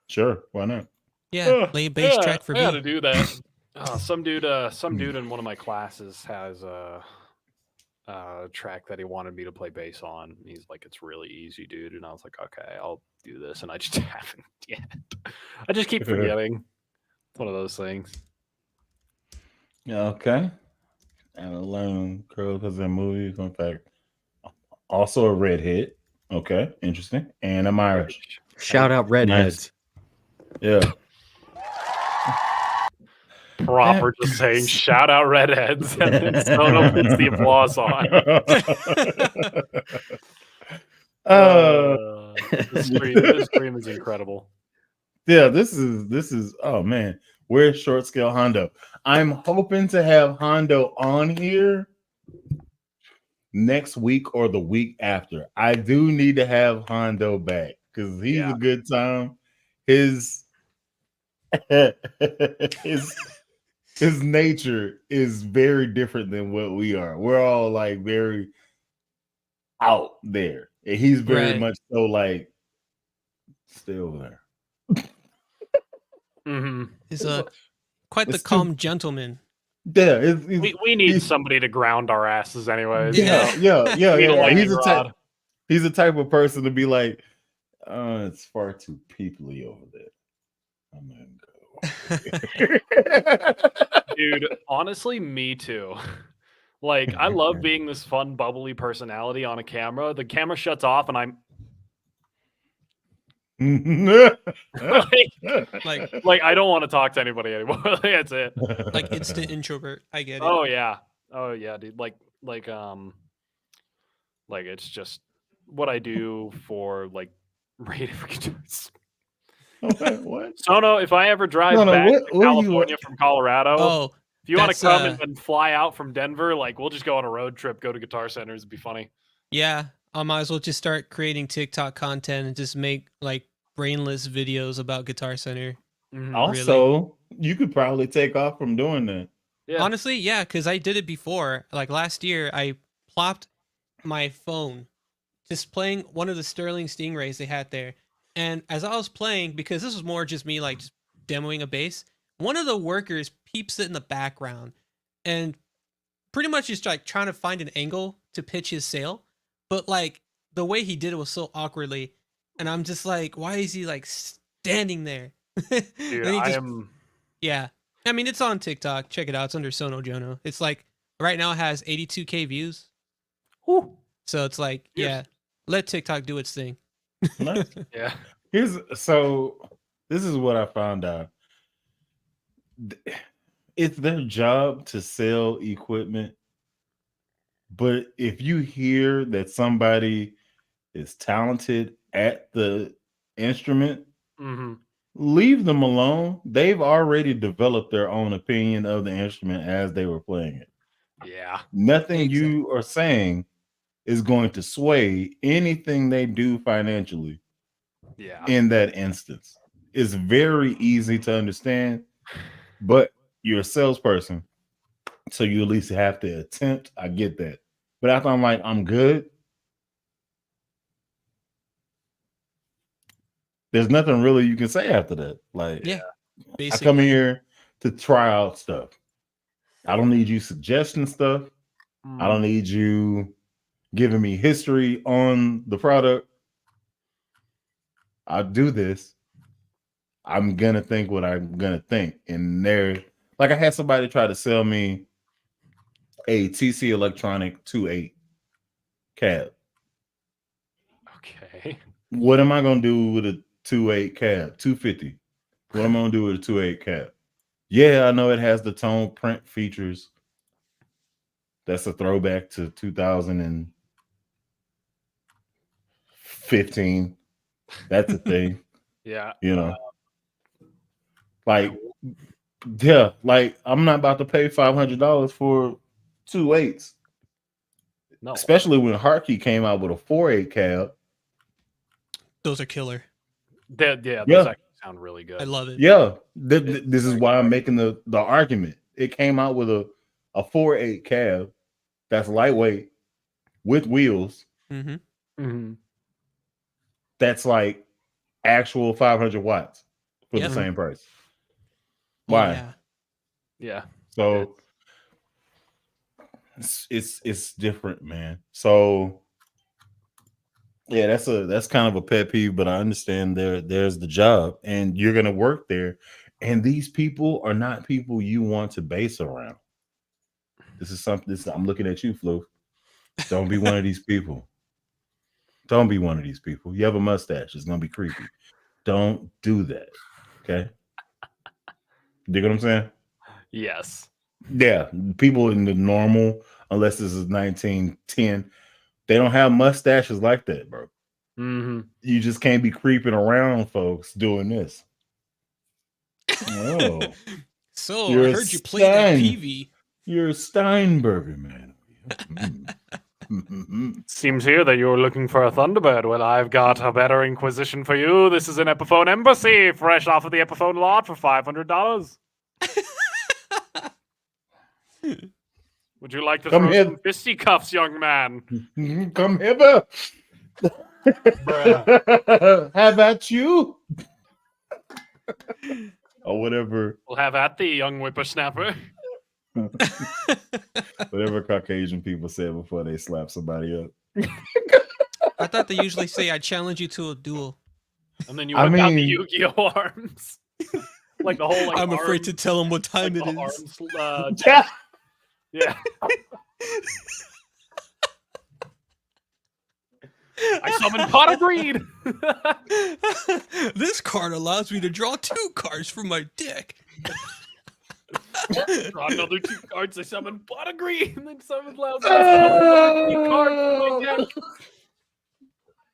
Sure, why not? Yeah, lay a bass track for me. I got to do that. Some dude in one of my classes has track that he wanted me to play bass on. He's like, "It's really easy, dude," and I was like, "Okay, I'll do this," and I just haven't yet. I just keep forgetting. It's one of those things. Yeah, okay. And I learned Curl because in movies, in fact, also a redhead. Okay, interesting. And I'm Irish. Shout out redheads. Yeah. Proper just saying shout out redheads, and then Sono puts the applause on. This stream is incredible. Yeah, this is oh man, where's short scale Hondo? I'm hoping to have Hondo on here next week or the week after. I do need to have Hondo back because he's a good time. His his nature is very different than what we are. We're all like very out there. And he's very much so like still there. He's quite the calm gentleman. Yeah, we need somebody to ground our asses anyways. Yeah. He's the type of person to be like, it's far too peoply over there. I'm gonna go. Dude, honestly, me too. Like, I love being this fun, bubbly personality on a camera. The camera shuts off, and I'm like I don't want to talk to anybody anymore. That's it. Like instant introvert. I get it. Oh yeah, dude. Like it's just what I do for like radio guitars. What? Sono, if I ever drive back to California from Colorado, if you want to come and then fly out from Denver, like we'll just go on a road trip, go to Guitar Centers, it'd be funny. Yeah, I might as well just start creating TikTok content and just make like brainless videos about Guitar Center. Also, you could probably take off from doing that. Yeah. Honestly, yeah, because I did it before. Like last year, I plopped my phone just playing one of the Sterling Stingrays they had there. And as I was playing, because this was more just me like just demoing a bass, one of the workers peeps it in the background and pretty much just like trying to find an angle to pitch his sail. But like the way he did it was so awkwardly. And I'm just like, why is he like standing there? Dude, Yeah. I mean, it's on TikTok. Check it out. It's under Sono Jono. It's like right now it has 82K views. Woo. So it's like, yeah, let TikTok do its thing. Nice. Yeah. This is what I found out. It's their job to sell equipment, but if you hear that somebody is talented at the instrument, leave them alone. They've already developed their own opinion of the instrument as they were playing it. Yeah. Nothing you are saying is going to sway anything they do financially. Yeah. In that instance, it's very easy to understand, but you're a salesperson, so you at least have to attempt. I get that, but after I'm like, I'm good. There's nothing really you can say after that. Like, basically. I come here to try out stuff. I don't need you suggesting stuff. I don't need you giving me history on the product. I do this. I'm gonna think what I'm gonna think. And there, like I had somebody try to sell me a TC Electronic 2.8 cab. Okay. What am I gonna do with a 2.8 cab? 250. What am I gonna do with a 2.8 cab? Yeah, I know it has the tone print features. That's a throwback to 2015. That's a thing. Yeah. You know. Like, yeah, like I'm not about to pay $500 for 2.8s. No. Especially when Harkey came out with a 4.8 cab. Those are killer. Those actually sound really good. I love it. Yeah. This is why I'm making the argument. It came out with a 4.8 cab that's lightweight with wheels. That's like actual 500 watts for the same price. Why? Yeah. So It's different, man. So yeah, that's kind of a pet peeve, but I understand there's the job and you're gonna work there. And these people are not people you want to base around. This is something I'm looking at you, Floof. Don't be one of these people. Don't be one of these people. You have a mustache, it's gonna be creepy. Don't do that. Okay. Dig what I'm saying? Yes. Yeah. People in the normal, unless this is 1910, they don't have mustaches like that, bro. Mm-hmm. You just can't be creeping around folks doing this. Oh. So I heard you played that PV. You're a Steinberger, man. Seems here that you're looking for a Thunderbird. Well, I've got a better inquisition for you. This is an Epiphone Embassy, fresh off of the Epiphone lot for $500. Would you like to Come throw here. some fisticuffs, young man? Come hither. How about you? Or whatever. We'll have at thee, young whippersnapper. Whatever Caucasian people said before they slap somebody up. I thought they usually say, I challenge you to a duel. And then you whip out the Yu-Gi-Oh arms. Like the whole, like, I'm afraid to tell them what time it is. Yeah. I summon Pot of Greed. This card allows me to draw 2 cards from my deck. Draw another 2 cards. I summon Pot of Greed, and then summon allows me to summon 2 cards from my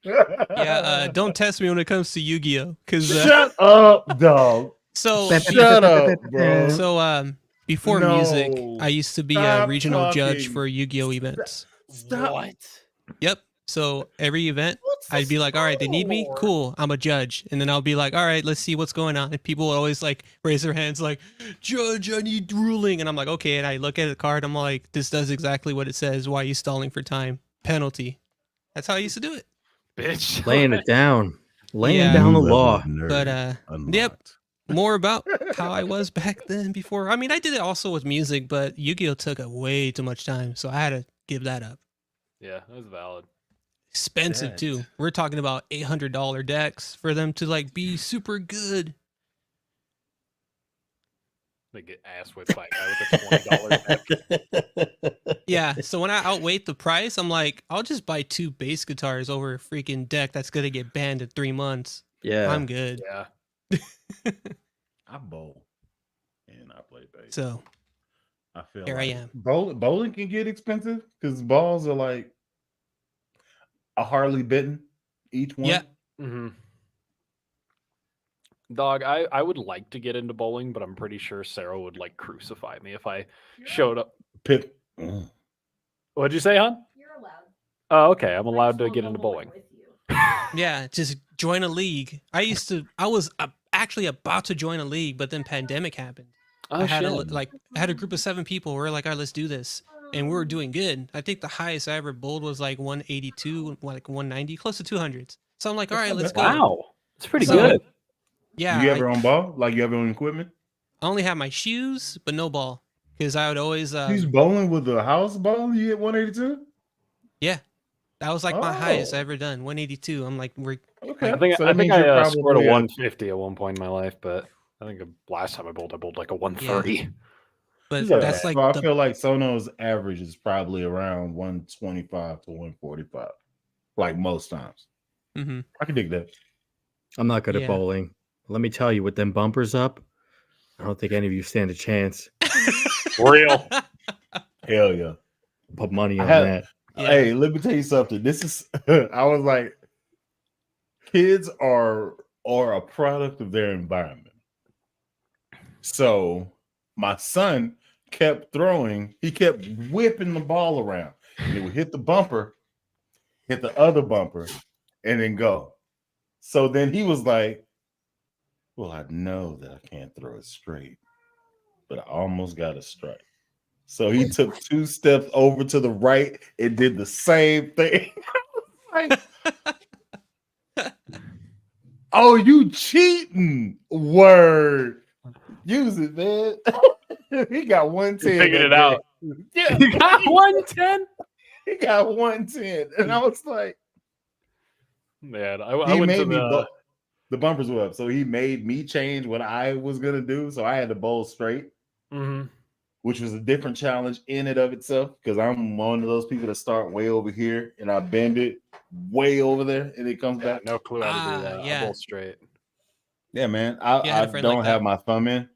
deck. Yeah, don't test me when it comes to Yu-Gi-Oh. Shut up, dog. So shut up, bro. So before music, I used to be a regional judge for Yu-Gi-Oh events. Stop. What? Yep. So every event, I'd be like, all right, they need me? Cool, I'm a judge. And then I'll be like, all right, let's see what's going on. And people would always like raise their hands like, Judge, I need ruling. And I'm like, okay. And I look at the card, I'm like, this does exactly what it says. Why are you stalling for time? Penalty. That's how I used to do it. Bitch. Laying it down. Laying down the law. But yep. More about how I was back then before. I mean, I did it also with music, but Yu-Gi-Oh took up way too much time. So I had to give that up. Yeah, that was valid. Expensive too. We're talking about $800 decks for them to like be super good. They get ass whipped by a guy with a $20 deck. Yeah, so when I outweigh the price, I'm like, I'll just buy 2 bass guitars over a freaking deck that's gonna get banned in 3 months. Yeah, I'm good. Yeah. I bowl and I play bass. So I feel here like I am. Bowling can get expensive because balls are like a Harley Benton each one. Yeah. Mm-hmm. Dog, I would like to get into bowling, but I'm pretty sure Sarah would like crucify me if I showed up. Pip. What'd you say, hon? You're allowed. Oh, okay. I'm allowed to get into bowling. With you. Yeah, just join a league. I was actually about to join a league, but then pandemic happened. Oh, I had shit. I had a group of 7 people. We were like, all right, let's do this. And we were doing good. I think the highest I ever bowled was like 182, like 190, close to 200s. So I'm like, all right, let's go. Wow. It's pretty So, good. Yeah. You have your own ball? Like you have your own equipment? I only have my shoes, but no ball. Because I would always He's bowling with a house ball? You hit 182? yeah. That was like my highest I ever done, 182. I'm like, we're okay. I think So I you're scored a probably 150 at one point in my life, but I think the last time I bowled like a 130. but Yeah, that's like so I feel like Sono's average is probably around 125 to 145, like most times. mm-hmm. I can dig that. I'm not good Yeah. at bowling. Let me tell you, with them bumpers up, I don't think any of you stand a chance. Real. Hell yeah. Put money on had- that. Yeah. Hey, let me tell you something. This is I was like, kids are a product of their environment. So my son kept throwing, he kept whipping the ball around. And it would hit the bumper, hit the other bumper, and then go. So then he was like, well, I know that I can't throw it straight, but I almost got a strike. So he took 2 steps over to the right and did the same thing. Like, oh, you cheating? Word. Use it, man. He got 110. Figured it out. Yeah, you got 110. He got 110, and I was like, man, I went to the bumpers were up, so he made me change what I was gonna do. So I had to bowl straight, which was a different challenge in and of itself because I'm one of those people that start way over here and I bend it way over there, and it comes back. No clue how to do that. Yeah. I bowl straight. Yeah, man. I don't like have my thumb in.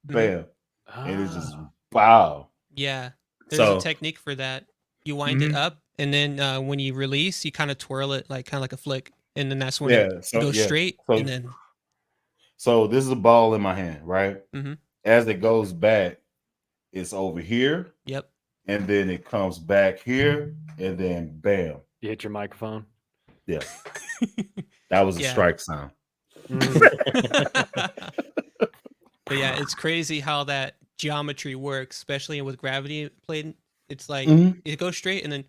Bam. And it's just wow. Yeah. There's a technique for that. You wind it up, and then when you release, you kind of twirl it kind of like a flick, and then that's when it goes straight. And then so this is a ball in my hand, right? Mm-hmm. As it goes back, it's over here. Yep. And then it comes back here, and then bam. You hit your microphone. Yeah. That was a strike sound. But yeah, it's crazy how that geometry works, especially with gravity played. It's like it goes straight, and then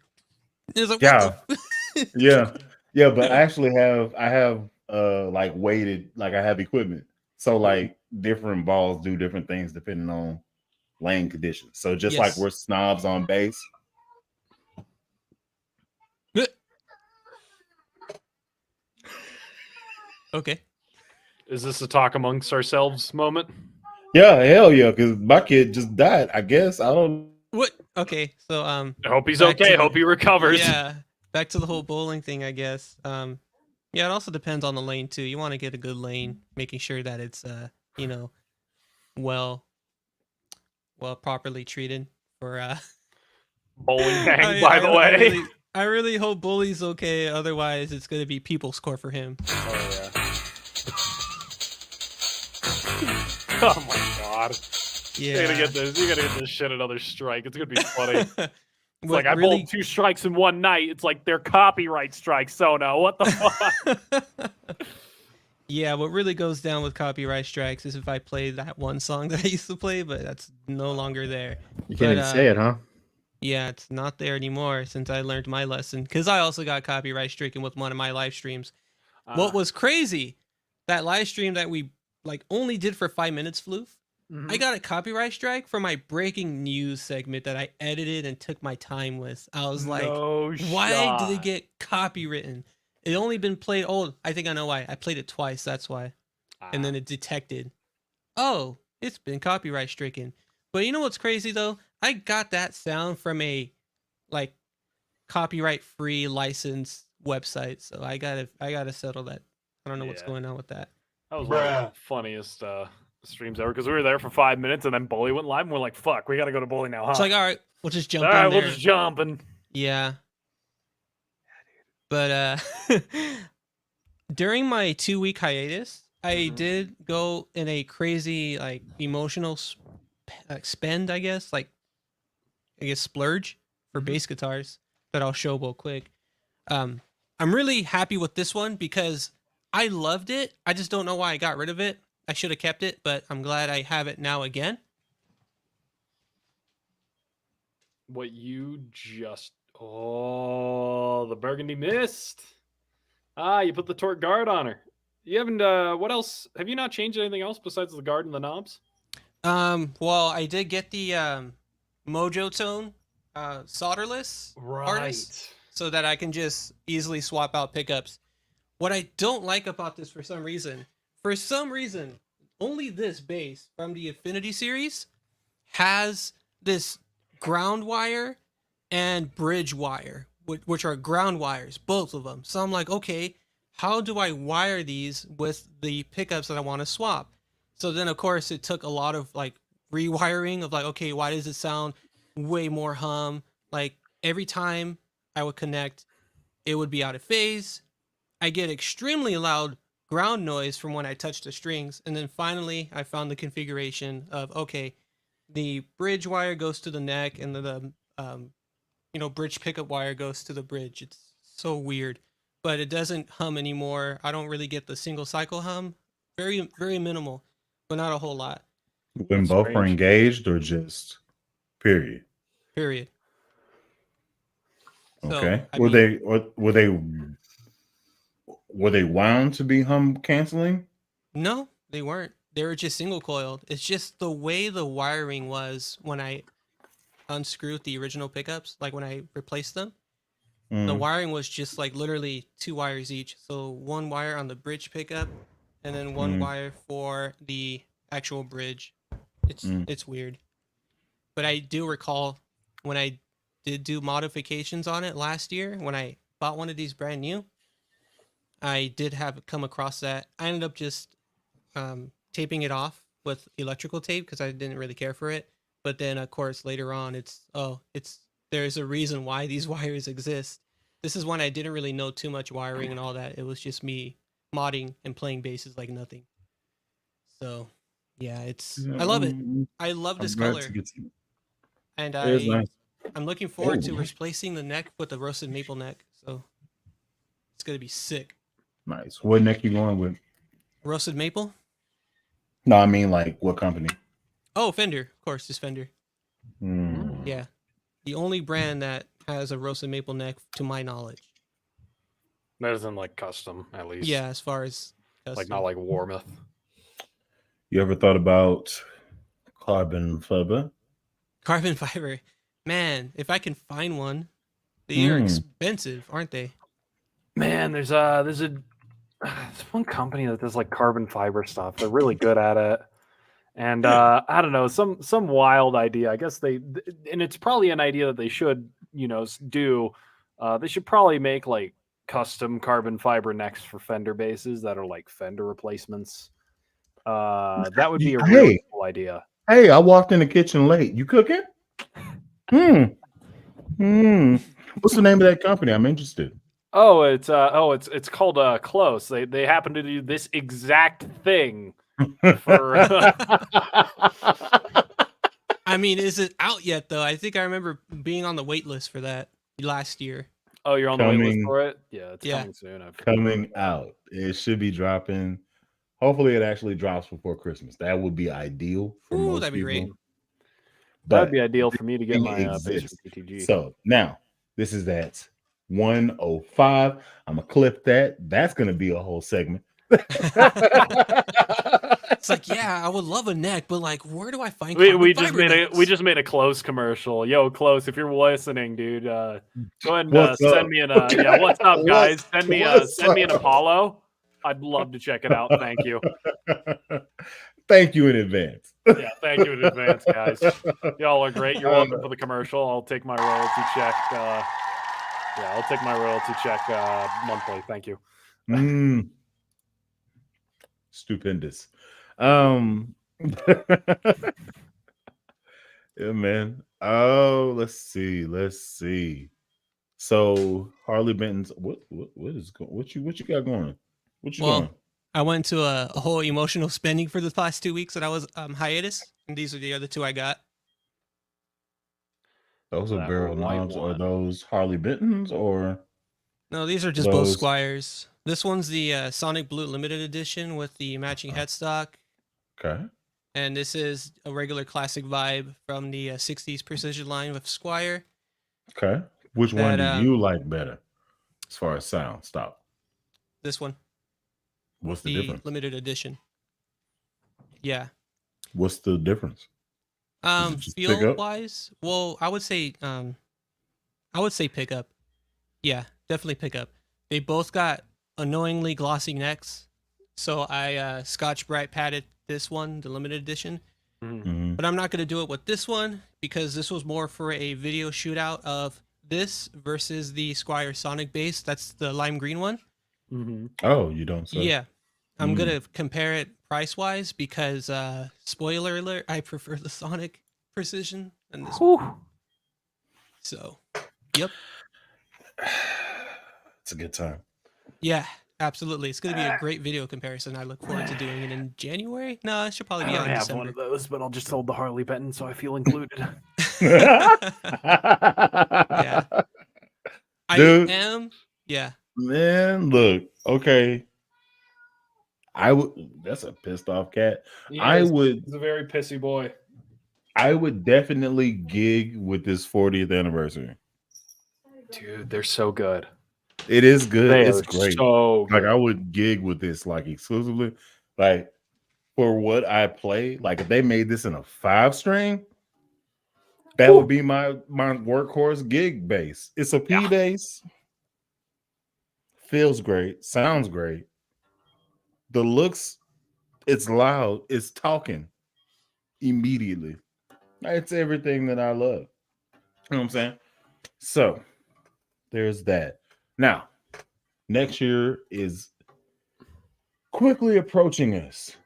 it's like yeah. But I actually have like weighted, like I have equipment, so like different balls do different things depending on lane conditions. So just like we're snobs on base. Okay. Is this a talk amongst ourselves moment? Yeah, hell yeah, because my kid just died. I guess I don't. What? Okay, so I hope he's okay. Hope he recovers. Yeah, back to the whole bowling thing, I guess. Yeah, it also depends on the lane too. You want to get a good lane, making sure that it's well properly treated for bowling hang. By the way, I really hope Bully's okay. Otherwise, it's gonna be people score for him. Oh yeah. Oh my god. Yeah. You're gonna get this shit another strike. It's gonna be funny. It's like I bowled 2 strikes in one night. It's like they're copyright strikes. So no, what the fuck? Yeah, what really goes down with copyright strikes is if I play that one song that I used to play, but that's no longer there. You can't even say it, huh? Yeah, it's not there anymore since I learned my lesson. Because I also got copyright stricken with one of my live streams. What was crazy, that live stream that we only did for 5 minutes, Floof, I got a copyright strike for my breaking news segment that I edited and took my time with. I was like, why did it get copywritten? It only been played. Oh, I think I know why. I played it twice. That's why. And then it detected, oh, it's been copyright stricken. But you know what's crazy though? I got that sound from a copyright free license website. So I gotta settle that. I don't know what's going on with that. That was one of the funniest streams ever because we were there for 5 minutes and then Bully went live and we're like, fuck, we gotta go to Bully now, huh? It's like, all right, we'll just jump all on right, there. we'll just jump and yeah. But during my 2-week hiatus, I did go in a crazy emotional spend, I guess, splurge for bass guitars that I'll show real quick. I'm really happy with this one because I loved it. I just don't know why I got rid of it. I should have kept it, but I'm glad I have it now again. What you just... Oh, the burgundy mist. You put the torque guard on her. You haven't, what else? Have you not changed anything else besides the guard and the knobs? Well, I did get the Mojo Tone solderless harness so that I can just easily swap out pickups. What I don't like about this for some reason, only this bass from the Infinity series has this ground wire and bridge wire, which are ground wires, both of them. So I'm like, okay, how do I wire these with the pickups that I want to swap? So then, of course, it took a lot of rewiring of okay, why does it sound way more hum? Every time I would connect, it would be out of phase. I get extremely loud ground noise from when I touch the strings. And then finally, I found the configuration of, okay, the bridge wire goes to the neck and the bridge pickup wire goes to the bridge. It's so weird, but it doesn't hum anymore. I don't really get the single cycle hum. Very, very minimal, but not a whole lot. When That's both strange. are engaged or just period? Period. Okay. So, Were they wound to be hum canceling? No, they weren't. They were just single coiled. It's just the way the wiring was when I unscrewed the original pickups, like when I replaced them, the wiring was just like literally 2 wires each. So 1 wire on the bridge pickup, and then 1 wire for the actual bridge. It's weird. But I do recall when I did do modifications on it last year, when I bought one of these brand new, I did have come across that. I ended up just taping it off with electrical tape because I didn't really care for it. But then, of course, later on, there's a reason why these wires exist. This is when I didn't really know too much wiring and all that. It was just me modding and playing basses like nothing. So, yeah, I love it. I love this color. And I'm looking forward to replacing the neck with the roasted maple neck. So, it's going to be sick. Nice. What neck you going with? Roasted maple? No, I mean like what company? Oh, Fender. Of course, just Fender. Yeah. The only brand that has a roasted maple neck to my knowledge. That isn't like custom, at least. Yeah, as far as custom. Like not like Warmouth. You ever thought about carbon fiber? Carbon fiber. Man, if I can find one. They are expensive, aren't they? Man, there's one company that does like carbon fiber stuff. They're really good at it. And I don't know, some wild idea. I guess and it's probably an idea that they should, do. They should probably make like custom carbon fiber necks for Fender basses that are like Fender replacements. That would be a really cool idea. Hey, I walked in the kitchen late. You cooking? What's the name of that company? I'm interested. Oh, it's called Close. They happen to do this exact thing. I mean, is it out yet though? I think I remember being on the wait list for that last year. Oh, you're on the wait list for it? Yeah, it's coming soon. Coming out. It should be dropping. Hopefully it actually drops before Christmas. That would be ideal for most that'd be people. great. That'd be ideal for me to get my basic PTG. So now this is that 105. I'm gonna clip that. That's gonna be a whole segment. It's like, yeah, I would love a neck, but like, where do I find? We just made a Close commercial. Yo, Close, if you're listening, dude, go ahead and send me what's up, guys? Send me an Apollo. I'd love to check it out. Thank you. Thank you in advance. Yeah, thank you in advance, guys. Y'all are great. You're welcome for the commercial. I'll take my royalty check. I'll take my royalty check monthly. Thank you. Stupendous. Yeah, man. Oh, let's see. So Harley Benton's what you got going? What you doing? I went to a whole emotional spending for the past 2 weeks that I was hiatus, and these are the other 2 I got. Those are barrel knobs. Are those Harley Benton's or? No, these are just both Squires. This one's the Sonic Blue Limited Edition with the matching headstock. Okay. And this is a regular classic vibe from the 60s Precision line with Squire. Okay. Which one do you like better as far as sound? Stop. This one. What's the difference? Limited edition. Yeah. What's the difference? Feel wise, well, I would say pickup. Yeah, definitely pickup. They both got annoyingly glossy necks, so I Scotch Brite padded this one, the limited edition. But I'm not going to do it with this one because this was more for a video shootout of this versus the Squire Sonic bass. That's the lime green one. Oh, you don't say? Yeah. I'm going to compare it price-wise because, spoiler alert, I prefer the Sonic Precision and this one. So, yep. It's a good time. Yeah, absolutely. It's going to be a great video comparison. I look forward to doing it in January. No, it should probably be out in December. I have one of those, but I'll just hold the Harley Benton so I feel included. Yeah. Dude, yeah. Man, look, okay. That's a pissed off cat. He's a very pissy boy. I would definitely gig with this 40th anniversary. Dude, they're so good. It is good. It's great. So like I would gig with this like exclusively. Like for what I play, like if they made this in a 5-string, That would be my workhorse gig bass. It's a P bass. Feels great. Sounds great. The looks, it's loud. It's talking immediately. It's everything that I love. You know what I'm saying? So there's that. Now, next year is quickly approaching us.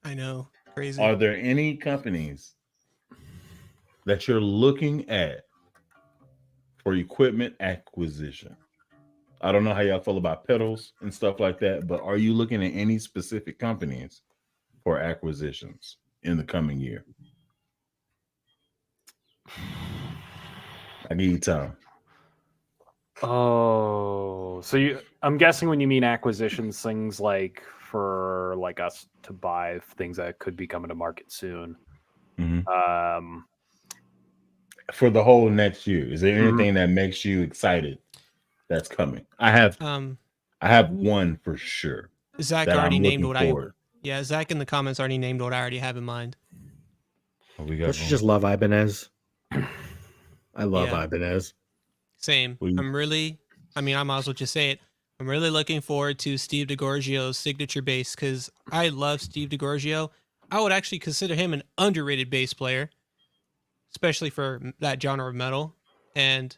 I know. Crazy. Are there any companies that you're looking at for equipment acquisition? I don't know how y'all feel about pedals and stuff like that, but are you looking at any specific companies for acquisitions in the coming year? I give you time. Oh, so I'm guessing when you mean acquisitions, things like for like us to buy things that could be coming to market soon. Mm-hmm. For the whole next year, is there anything that makes you excited that's coming? I have one for sure. Zach already named what Zach in the comments already named what I already have in mind. What we got? Don't you just love Ibanez? I love Ibanez. Same. I might as well just say it. I'm really looking forward to Steve DeGorgio's signature bass because I love Steve DeGorgio. I would actually consider him an underrated bass player, especially for that genre of metal. And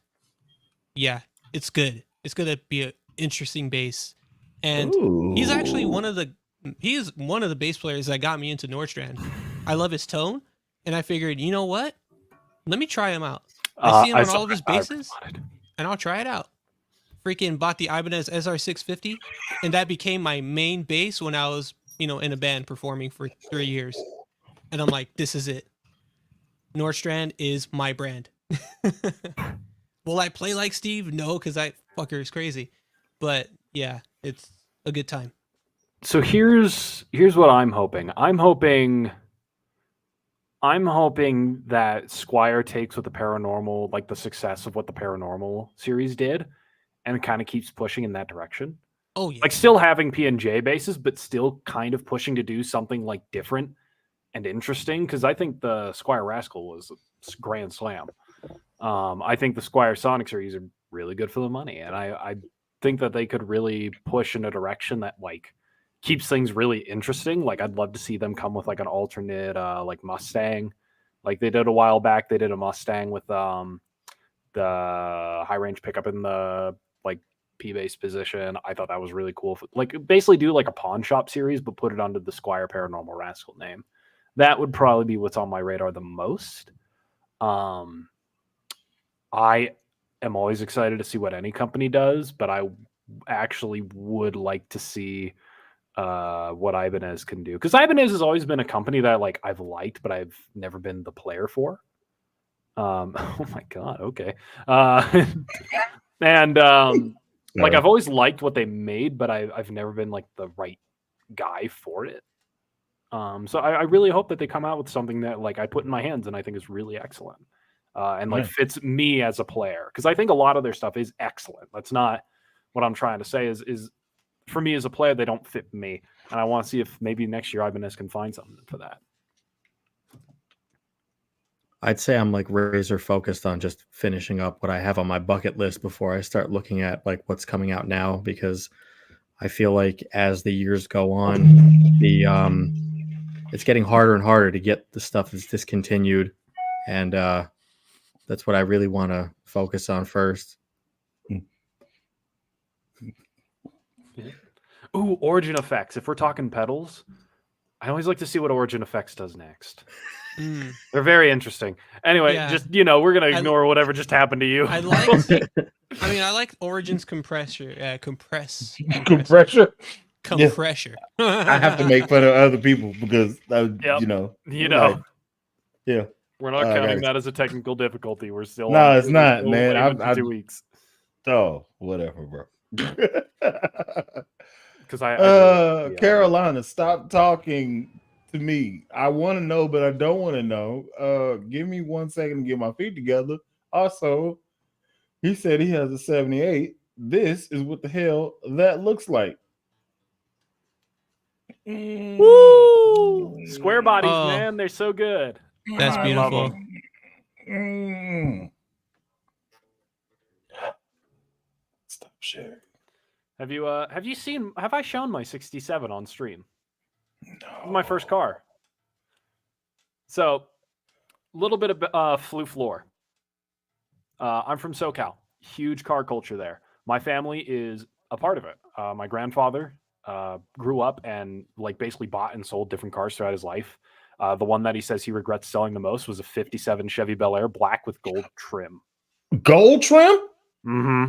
yeah, it's good. It's going to be an interesting bass. And he's actually one of the bass players that got me into Nordstrand. I love his tone. And I figured, you know what? Let me try him out. I see him on all of his basses, and I'll try it out. Freaking bought the Ibanez SR650, and that became my main bass when I was, in a band performing for 3 years. And I'm like, this is it. Nordstrand is my brand. Will I play like Steve? No, because that fucker is crazy. But yeah, it's a good time. So here's what I'm hoping. I'm hoping that Squire takes what the paranormal, like the success of what the paranormal series did, and kind of keeps pushing in that direction. Oh yeah. Like still having P&J bases, but still kind of pushing to do something like different and interesting. Because I think the Squire Rascal was a grand slam. I think the Squire Sonic series are really good for the money, and I think that they could really push in a direction that like keeps things really interesting. Like I'd love to see them come with like an alternate like Mustang, like they did a while back. They did a Mustang with the high range pickup in the like P-bass position. I thought that was really cool. Like basically do like a pawn shop series, but put it under the Squire Paranormal Rascal name. That would probably be what's on my radar the most. I am always excited to see what any company does, but I actually would like to see what Ibanez can do, because Ibanez has always been a company that like I've liked, but I've never been the player for. Oh my god, okay. And like I've always liked what they made, but I've never been like the right guy for it. So I really hope that they come out with something that like I put in my hands and I think is really excellent. And like fits me as a player, because I think a lot of their stuff is excellent. That's not what I'm trying to say. Is for me as a player, they don't fit me, and I want to see if maybe next year Ibanez can find something for that. I'd say I'm like razor focused on just finishing up what I have on my bucket list before I start looking at like what's coming out now, because I feel like as the years go on, it's getting harder and harder to get the stuff that's discontinued, and that's what I really want to focus on first. Ooh, Origin Effects. If we're talking pedals, I always like to see what Origin Effects does next. They're very interesting. Anyway, just we're gonna ignore whatever just happened to you. I like Origin's compressor. Compressor. I have to make fun of other people because we're not counting that as a technical difficulty. We're still no, it's not, man. I'm 2 weeks. Oh, whatever, bro. Because Carolina, stop talking to me. I want to know, but I don't want to know. Give me 1 second to get my feet together. Also, he said he has a 78. This is what the hell that looks like. Woo! Square bodies, man. They're so good. That's beautiful. Stop sharing. Have I shown my 67 on stream? No. My first car. So, a little bit of Floof lore. I'm from SoCal. Huge car culture there. My family is a part of it. My grandfather grew up and like basically bought and sold different cars throughout his life. The one that he says he regrets selling the most was a 57 Chevy Bel Air, black with gold trim. Gold trim? Mm-hmm.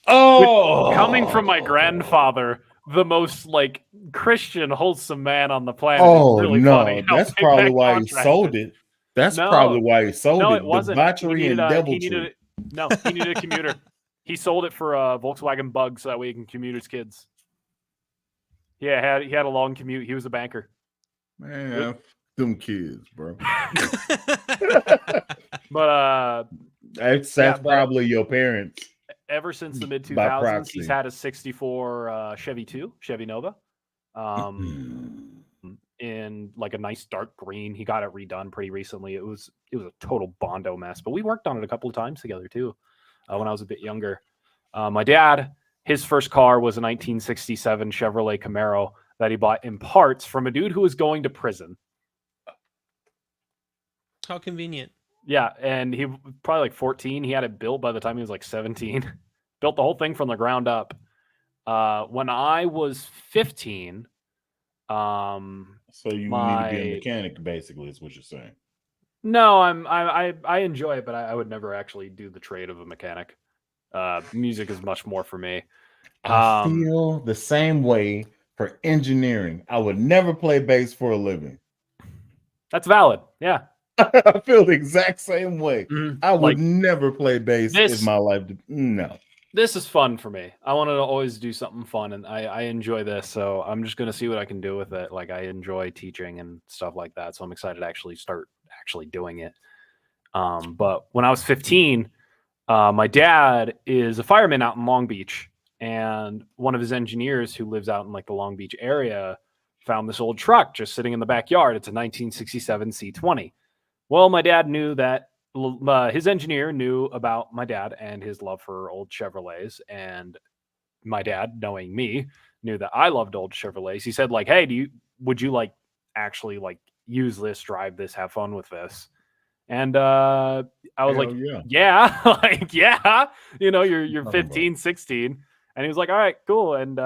Oh, Coming from my grandfather, the most like Christian, wholesome man on the planet. Oh really no, funny that's probably why he sold it. That's probably why he sold it. No, it wasn't. Debauchery and deviltry. He needed a commuter. He sold it for a Volkswagen Bug so that way he can commute his kids. Yeah, he had a long commute. He was a banker. Man, them kids, bro. But that's probably your parents. Ever since the mid 2000s, he's had a 64 Chevy Nova, in like a nice dark green. He got it redone pretty recently. It was a total Bondo mess, but we worked on it a couple of times together too. When I was a bit younger, my dad, his first car was a 1967 Chevrolet Camaro that he bought in parts from a dude who was going to prison. How convenient. Yeah, and he probably like 14. He had it built by the time he was like 17. Built the whole thing from the ground up. When I was 15, so you need to be a mechanic, basically, is what you're saying. No, I enjoy it, but I would never actually do the trade of a mechanic. Music is much more for me. I feel the same way for engineering. I would never play bass for a living. That's valid. Yeah. I feel the exact same way. I would never play bass in my life. No. This is fun for me. I wanted to always do something fun, and I enjoy this, so I'm just going to see what I can do with it. Like, I enjoy teaching and stuff like that, so I'm excited to actually start doing it. But when I was 15, my dad is a fireman out in Long Beach, and one of his engineers who lives out in like the Long Beach area found this old truck just sitting in the backyard. It's a 1967 C20. Well, my dad knew that his engineer knew about my dad and his love for old Chevrolets, and my dad, knowing me, knew that I loved old Chevrolets. He said, like, hey, would you like actually like use this, drive this, have fun with this? And I was like, yeah, like, yeah, you know, you're 15, 16. And he was like, all right, cool. And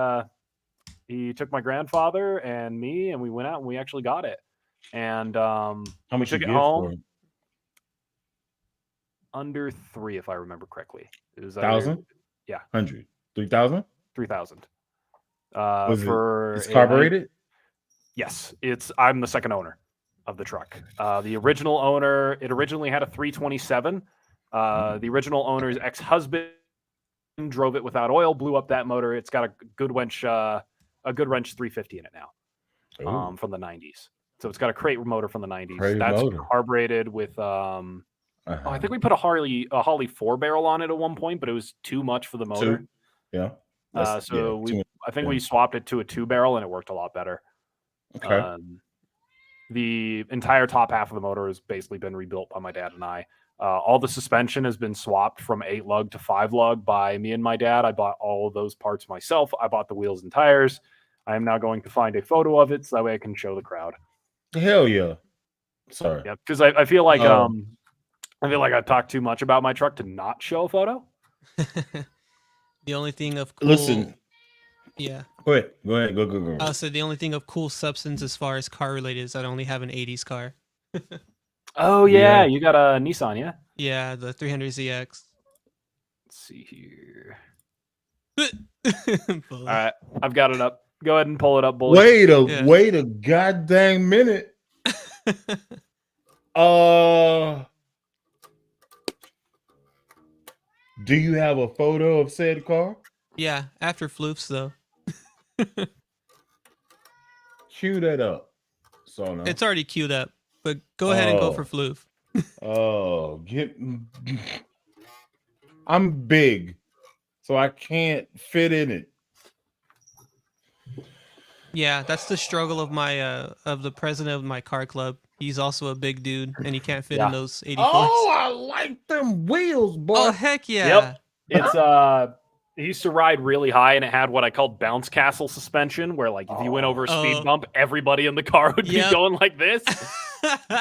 he took my grandfather and me, and we went out and we actually got it. And how much took it home? Under 3, if I remember correctly. It was 1,000? Yeah. 100. 3,000? 3,000. It's carbureted? Yes. I'm the second owner of the truck. The original owner, it originally had a 327. The original owner's ex-husband drove it without oil, blew up that motor. It's got a good wrench 350 in it now. From the 90s. So it's got a crate motor from the 90s. That's carbureted with I think we put a Holley 4-barrel on it at one point, but it was too much for the motor. 2? Yeah. I think we swapped it to a 2-barrel and it worked a lot better. Okay. The entire top half of the motor has basically been rebuilt by my dad and I. All the suspension has been swapped from 8-lug to 5-lug by me and my dad. I bought all of those parts myself. I bought the wheels and tires. I am now going to find a photo of it so that way I can show the crowd. Hell yeah. Sorry. Yeah, because I feel like I talked too much about my truck to not show a photo. The only thing of cool... Listen. Yeah. Go ahead. Go. So the only thing of cool substance as far as car related is I only have an 80s car. Oh, yeah. You got a Nissan, yeah? Yeah, the 300ZX. Let's see here. All right. I've got it up. Go ahead and pull it up, Bully. Wait a goddamn minute. Do you have a photo of said car? Yeah, after Floof's though. Cue that up. So no. It's already queued up, but go ahead and go for Floof. I'm big, so I can't fit in it. Yeah, that's the struggle of my of the president of my car club. He's also a big dude, and he can't fit Yeah. in those 84s. Oh, I like them wheels, boy. Oh, heck yeah. Yep. It's it used to ride really high, and it had what I called bounce castle suspension, where like if you went over a speed bump, everybody in the car would be going like this.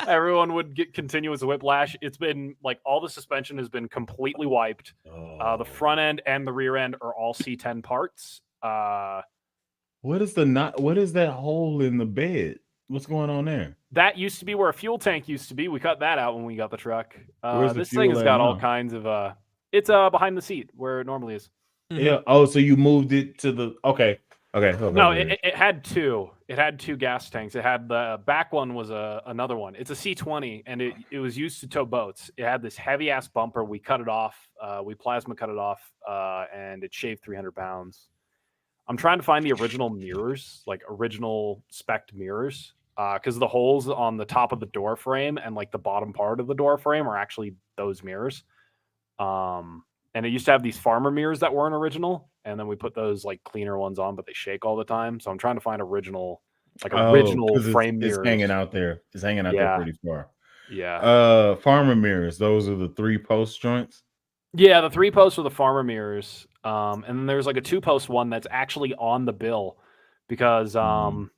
Everyone would get continuous whiplash. It's been like all the suspension has been completely wiped. The front end and the rear end are all C10 parts. What is that hole in the bed? What's going on there? That used to be where a fuel tank used to be. We cut that out when we got the truck. This fuel thing has at got now? all kinds of it's behind the seat where it normally is. Yeah. Oh, so you moved it to the okay. No, it had two. It had two gas tanks. It had the back one was another one. It's a C20, and it was used to tow boats. It had this heavy ass bumper. We cut it off. We plasma cut it off, and it shaved 300 pounds. I'm trying to find the original mirrors, like original spec mirrors, because the holes on the top of the door frame and like the bottom part of the door frame are actually those mirrors. And it used to have these farmer mirrors that weren't original, and then we put those like cleaner ones on, but they shake all the time. So I'm trying to find original frame mirrors. It's hanging out there. It's hanging out there pretty far. Yeah. Farmer mirrors. Those are the 3-post joints. Yeah, the 3-posts are the farmer mirrors. And then there's like a 2-post one that's actually on the bill because I'll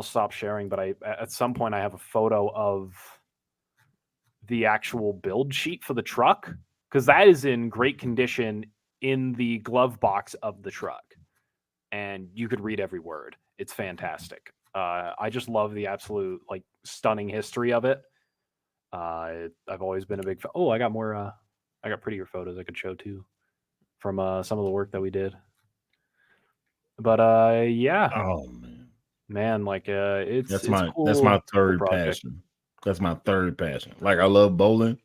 stop sharing, but at some point I have a photo of the actual build sheet for the truck, because that is in great condition in the glove box of the truck, and you could read every word. It's fantastic. I just love the absolute like stunning history of it. I've always been a big fan. I got more. I got prettier photos I could show too from some of the work that we did. But yeah. Oh man, like it's cool. That's my third passion. That's my third passion. Like I love bowling,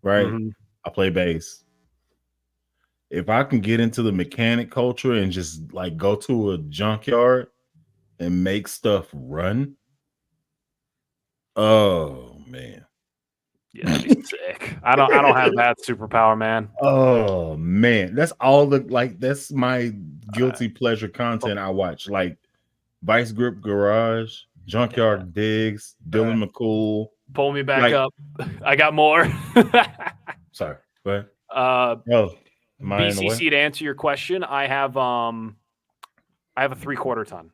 right? Mm-hmm. I play bass. If I can get into the mechanic culture and just like go to a junkyard and make stuff run, oh man, yeah, that'd be sick. I don't have that superpower, man. Oh man, that's my guilty pleasure content I watch, like Vice Grip Garage, Junkyard Digs, Dylan McCool. Pull me back up. I got more. Sorry, but BCC, to answer your question, I have a 3/4 ton.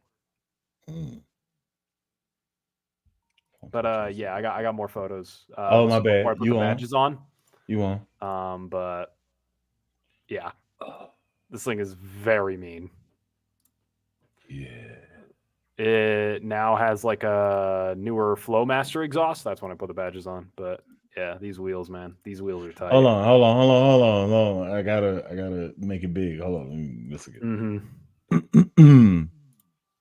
But yeah, I got more photos. My bad. I put the badges on. You on? But yeah, this thing is very mean. Yeah. It now has like a newer Flowmaster exhaust. That's when I put the badges on. But yeah, these wheels, man. These wheels are tight. Hold on. I gotta make it big. Hold on. Let me miss again.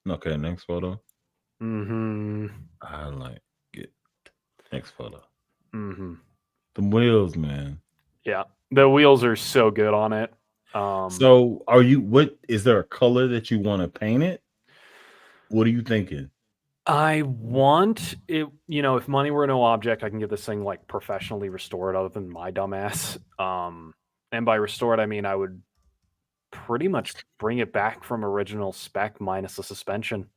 Okay, next photo. I like it. Next photo. The wheels, man. Yeah, the wheels are so good on it. So is there a color that you want to paint it? What are you thinking? I want it, if money were no object, I can get this thing like professionally restored other than my dumbass. And by restored, I mean I would pretty much bring it back from original spec minus the suspension.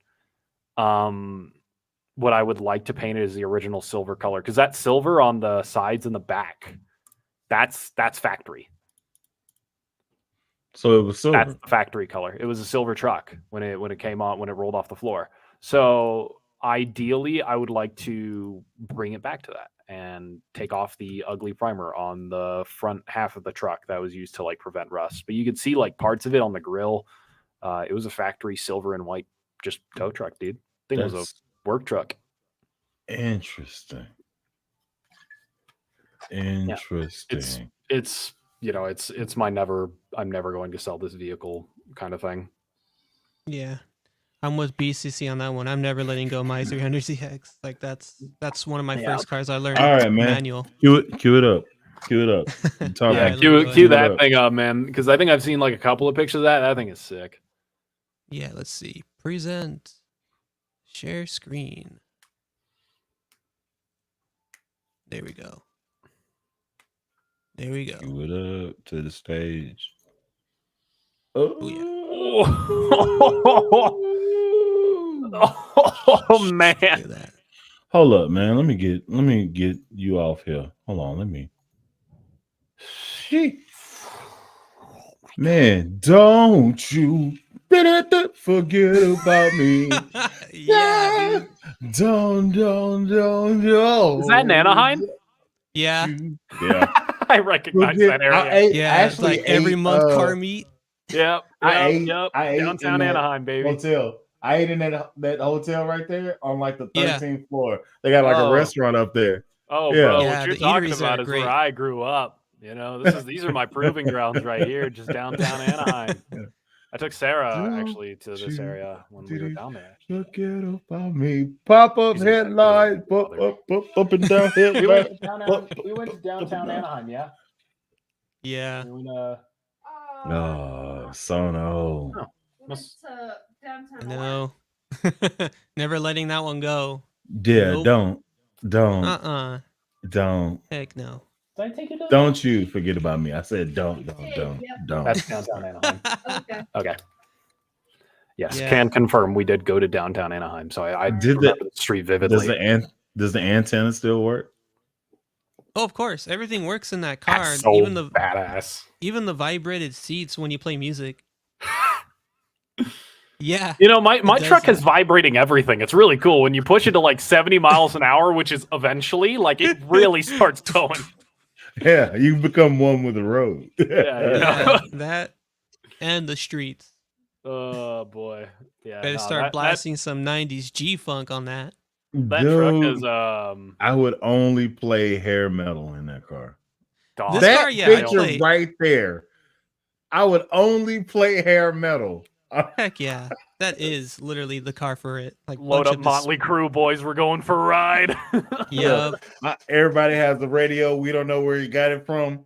What I would like to paint it is the original silver color, because that silver on the sides and the back, that's factory. So it was silver. That's the factory color. It was a silver truck when it came on, when it rolled off the floor. So ideally, I would like to bring it back to that and take off the ugly primer on the front half of the truck that was used to like prevent rust. But you could see like parts of it on the grill. It was a factory silver and white, just tow truck, dude. I think it was a work truck. Interesting. Yeah. It's my I'm never going to sell this vehicle kind of thing. Yeah. I'm with BCC on that one. I'm never letting go my 300ZX. Like that's one of my first cars I learned. All right, man. Manual. Cue it up. Cue that thing up, man. Because I think I've seen like a couple of pictures of that. That thing is sick. Yeah, let's see. Present. Share screen. There we go. There we go. Cue it up to the stage. Oh yeah. Oh man. Look at that. Hold up, man. Let me get you off here. Hold on. Let me. Shit. Man, don't you forget about me. Yeah, dude. Don't. Is that in Anaheim? Yeah. Yeah. I recognize that area. Yeah, it's like every month car meet. Yep. I Yep. ate Downtown in that Anaheim, baby. hotel. I ate in that hotel right there on like the 13th Yeah. floor. They got like a restaurant up there. Oh, Yeah. bro, Yeah, what you're the talking eateries about are is great. where I grew up. You know, these are my proving grounds right here, just downtown Anaheim. I took Sarah actually to this area when we were down there. Forget about me. Pop up headlight. Up and down headlight. We went to downtown Anaheim, yeah. Yeah. Oh, Sono. Oh, We went to downtown. No. Never letting that one go. Yeah, Nope. don't. Heck no. Did I take you to Don't you forget about me. I said don't. That's downtown Anaheim. Okay. Yes, Yeah. can confirm we did go to downtown Anaheim. So I Did remember the street vividly. Does the antenna still work? Oh, of course. Everything works in that car. That's so even the badass. Even the vibrated seats when you play music. Yeah. You know, my truck does is vibrating everything. It's really cool. When you push it to like 70 miles an hour, which is eventually, like, it really starts going. Yeah, you become one with the road. Yeah. That and the streets. Oh, boy. Yeah. Better start blasting some 90s G-Funk on that. That Dude, truck is I would only play hair metal in that car. This that car, yeah, picture right there. I would only play hair metal. Heck yeah. That is literally the car for it. Like load up Motley Crue, boys. We're going for a ride. Yep. Everybody has the radio. We don't know where you got it from.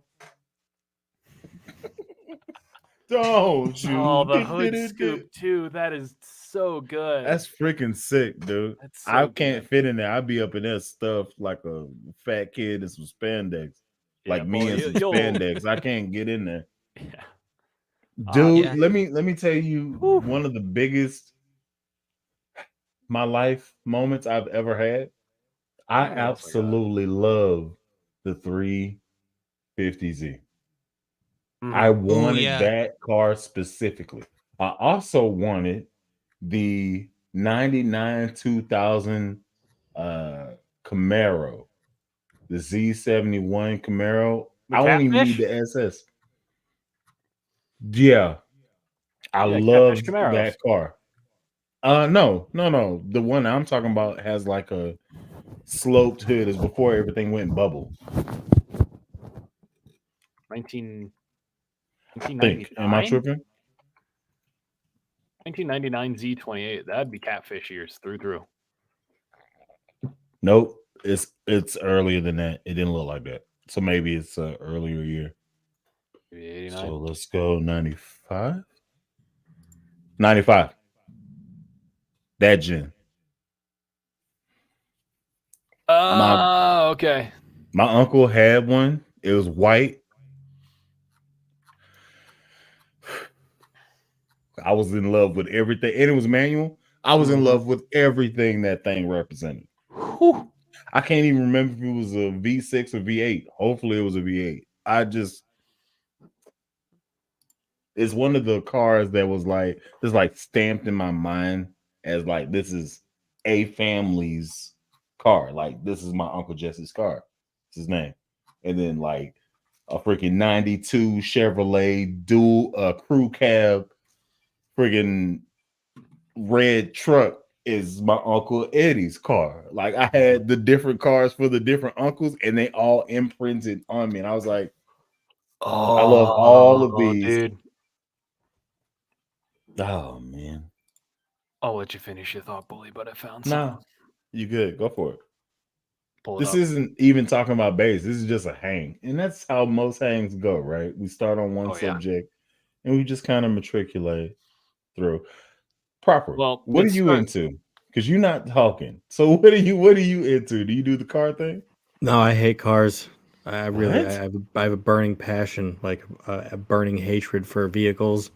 Don't you? Oh, the hood scoop too. That is so good. That's freaking sick, dude. So I can't fit in there. I'd be up in there stuffed like a fat kid in some spandex. Like me in some spandex. I can't get in there. Yeah. Dude, let me tell you one of the biggest my life moments I've ever had. I absolutely love the 350Z. I wanted that car specifically. I also wanted the 99 2000 Camaro, the Z71 Camaro. I only need the SS. Yeah. I love that car. No. The one I'm talking about has like a sloped hood. Is before everything went bubble. 1999. Am I tripping? 1999 Z28. That'd be catfish years through. Nope. It's earlier than that. It didn't look like that. So maybe it's an earlier year. 89. So let's go 95. 95. That gen. Okay. My uncle had one. It was white. I was in love with everything. And it was manual. I was in love with everything that thing represented. Whew. I can't even remember if it was a V6 or V8. Hopefully it was a V8. It's one of the cars that was like, just like stamped in my mind as like, this is a family's car. Like, this is my Uncle Jesse's car. It's his name. And then like a freaking 92 Chevrolet dual crew cab freaking red truck is my Uncle Eddie's car. Like, I had the different cars for the different uncles and they all imprinted on me. And I was like, I love all of these. Dude. Oh man. I'll let you finish your thought, Bully, but I found No, you good. Go for it. Pull it This up. isn't even talking about bass. This is just a hang. And that's how most hangs go, right? We start on one subject and we just kind of matriculate through. Proper. Well, what are you into? Because you're not talking. So what are you into? Do you do the car thing? No, I hate cars. I have a burning passion, like a burning hatred for vehicles.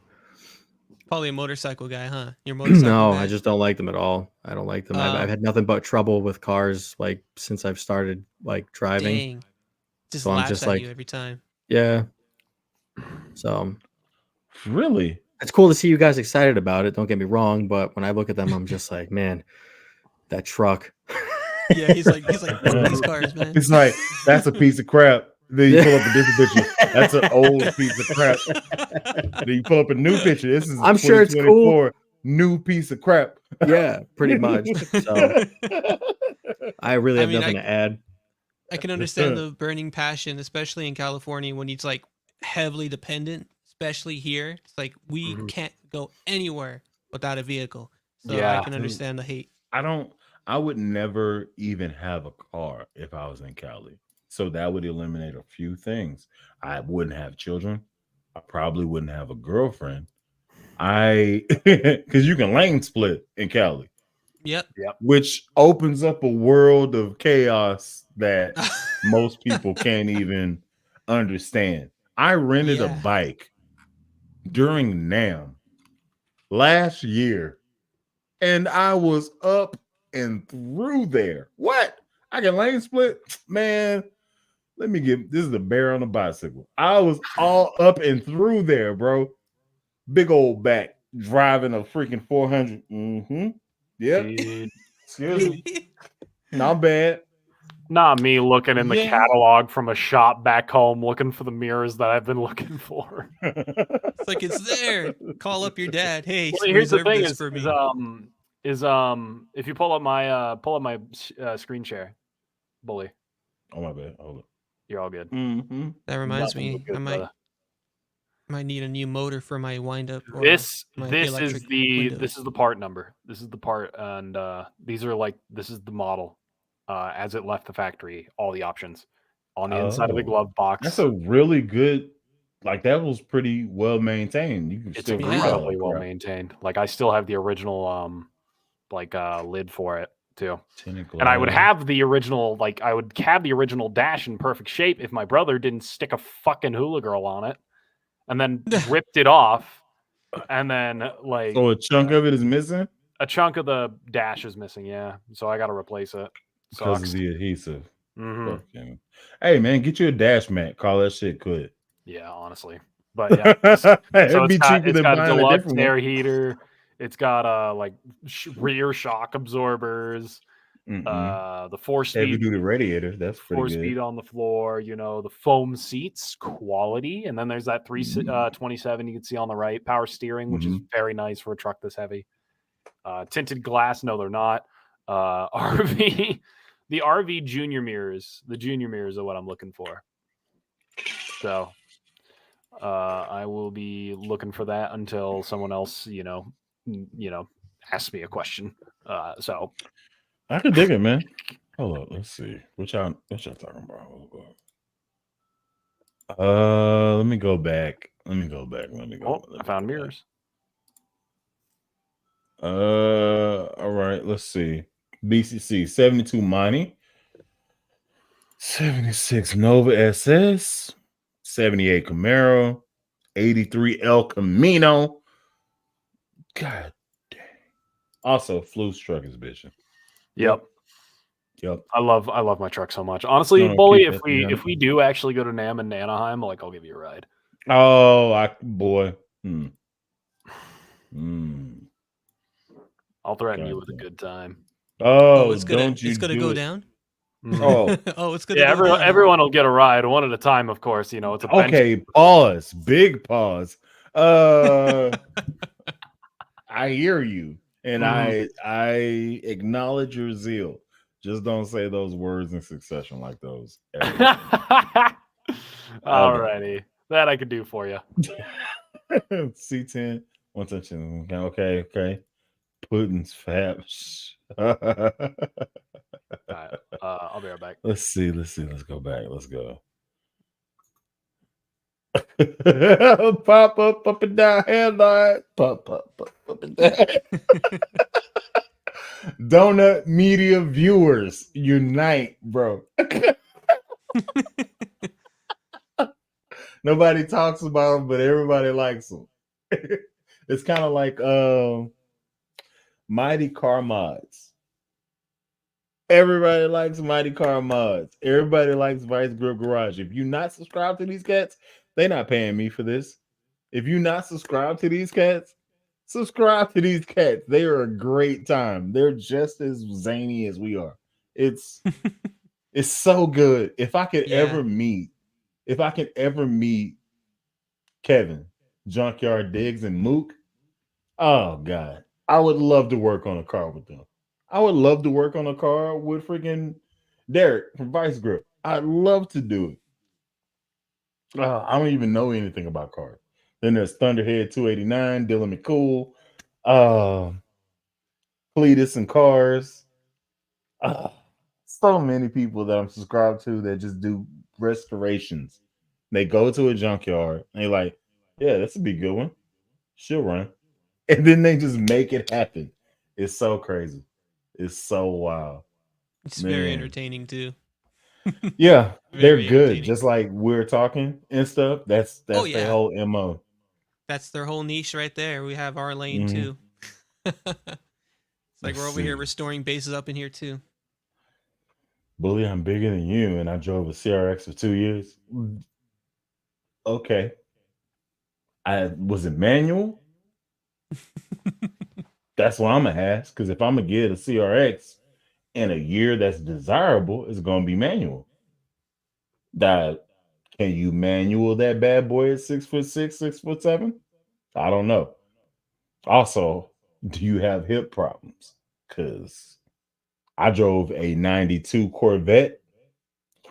Probably a motorcycle guy, huh? You're a motorcycle No, guy? I just don't like them at all. I don't like them. I've had nothing but trouble with cars like since I've started like driving. Dang. Just So I'm laughs just at like, you every time. yeah. So Really? it's cool to see you guys excited about it. Don't get me wrong, but when I look at them, I'm just like, man, that truck. Yeah, he's like, fuck these cars, man. It's like, that's a piece of crap. Then you pull up a different picture. That's an old piece of crap. Then you pull up a new picture. This is I'm sure it's cool. New piece of crap. Yeah, pretty much. So I really have nothing to add. I can understand the burning passion, especially in California when it's like heavily dependent, especially here. It's like we can't go anywhere without a vehicle. So I can understand the hate. I would never even have a car if I was in Cali. So that would eliminate a few things. I wouldn't have children. I probably wouldn't have a girlfriend. Because you can lane split in Cali. Yep. Which opens up a world of chaos that most people can't even understand. I rented a bike during NAMM last year, and I was up and through there. What? I can lane split? Man, this is the bear on a bicycle. I was all up and through there, bro. Big old back driving a freaking 400. Yep. Dude. Excuse me. Not bad. Not me looking in the catalog from a shop back home looking for the mirrors that I've been looking for. It's like it's there. Call up your dad. Hey, well, here's the thing: if you pull up my screen share, bully. Oh my bad. Hold up. You're all good. That reminds me, I might need a new motor for my wind up. This is the part number. This is the part, and this is the model. As it left the factory, all the options on the inside of the glove box. That's a really good, that was pretty well maintained. You can it's incredibly well maintained. Like I still have the original, lid for it too. And I would have the original, dash in perfect shape if my brother didn't stick a fucking hula girl on it, and then ripped it off, and then so a chunk of it is missing. A chunk of the dash is missing. Yeah, so I got to replace it. Because of the adhesive. Hey man, get you a dash mat. Call that shit good. Yeah, honestly. But yeah. So it's got a deluxe air heater. It's got rear shock absorbers. The 4-speed heavy duty radiator. That's pretty good. 4-speed on the floor, the foam seats, quality. And then there's that 327 you can see on the right, power steering, which is very nice for a truck this heavy. Tinted glass, no, they're not. RV. The RV junior mirrors. The junior mirrors are what I'm looking for. So I will be looking for that until someone else, asks me a question. So I could dig it, man. Hold up, let's see. What y'all talking about? Let me go back. I found mirrors. All right, let's see. BCC 72 Money, 76 Nova SS, 78 Camaro, 83 El Camino. God dang. Also, Floof's truck is bitching. Yep. I love my truck so much. Honestly, No, Bully, if we do actually go to NAMM and Anaheim, I'll give you a ride. Oh, boy. I'll threaten you with a good time. Oh, it's gonna go down. Oh, it's gonna. Yeah, go down. everyone will get a ride, one at a time, of course. It's a okay. Pause. Big pause. I hear you, and I acknowledge your zeal. Just don't say those words in succession like those. Alrighty, that I could do for you. C10, 110. Okay. Pudding's fab. All right, I'll be right back. Let's see. Let's go back. Let's go. Pop up and down, headlight. Pop up and down. Donut media viewers unite, bro. Nobody talks about them, but everybody likes them. It's kind of like Mighty Car Mods. Everybody likes Mighty Car Mods. Everybody likes Vice Grip Garage. If you're not subscribed to these cats, they're not paying me for this. If you're not subscribed to these cats, subscribe to these cats. They are a great time. They're just as zany as we are. It's it's so good. If I could ever meet Kevin, Junkyard Diggs, and Mook, oh God, I would love to work on a car with them. I would love to work on a car with freaking Derek from Vice Grip. I'd love to do it. I don't even know anything about cars. Then there's Thunderhead 289, Dylan McCool, Cletus and Cars. So many people that I'm subscribed to that just do restorations. They go to a junkyard and they're like, yeah, this would be a good one. She'll run. And then they just make it happen. It's so crazy. It's so wild. It's very entertaining too. Yeah, they're good. Just like we're talking and stuff. That's their whole MO. That's their whole niche right there. We have our lane too. It's like we're over here restoring bases up in here too. Bully, I'm bigger than you, and I drove a CRX for 2 years. Okay. Was it manual? That's what I'm gonna ask. Because if I'm gonna get a CRX in a year that's desirable, it's gonna be manual. That can you manual that bad boy at 6'6", 6'7"? I don't know. Also, do you have hip problems? Because I drove a 92 Corvette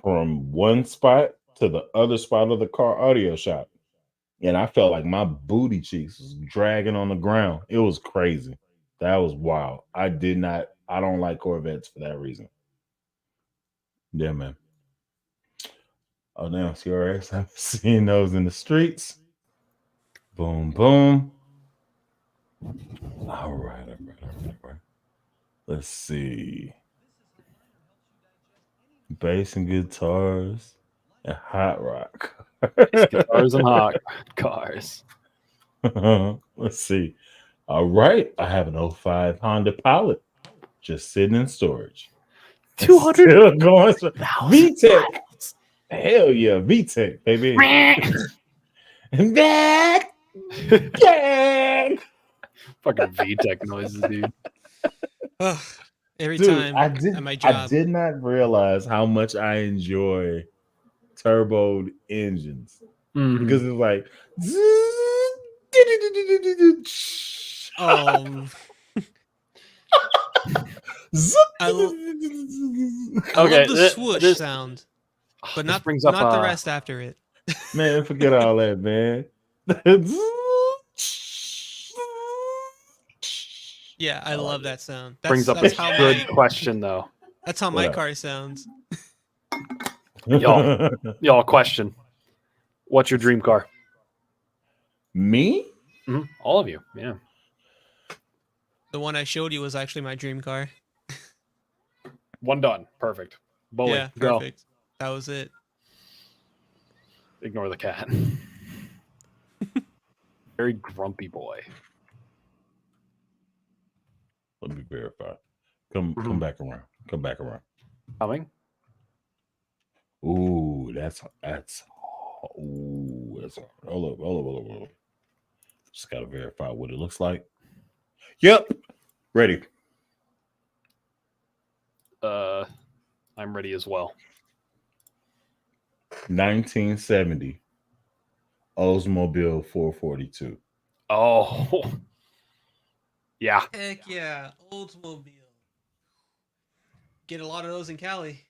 from one spot to the other spot of the car audio shop. And I felt like my booty cheeks was dragging on the ground. It was crazy. That was wild. I don't like Corvettes for that reason. Yeah, man. Oh, damn, CRX. I've seen those in the streets. Boom, boom. All right. Let's see. Bass and guitars and hot rock. Guitars and hot cars. Let's see. All right. I have an 05 Honda Pilot just sitting in storage. 200 going VTEC. Hell yeah, VTEC, baby. Back. Fucking VTEC noises, dude. Every time at my job. I did not realize how much I enjoy turboed engines because it's like I love the swoosh sound, but not the rest after it. Man, forget all that, man. Yeah, I love that sound. Brings up a good question, though. That's how my car sounds. Y'all, question. What's your dream car? Me? Mm-hmm. All of you, yeah. The one I showed you was actually my dream car. One done. Perfect. Bully, yeah, perfect. Go. That was it. Ignore the cat. Very grumpy boy. Let me verify. Come back around. Come back around. Coming. Ooh, that's hold up. Just gotta verify what it looks like. Yep. Ready. I'm ready as well. 1970 Oldsmobile 442. Oh. Yeah. Heck yeah. Oldsmobile. Get a lot of those in Cali.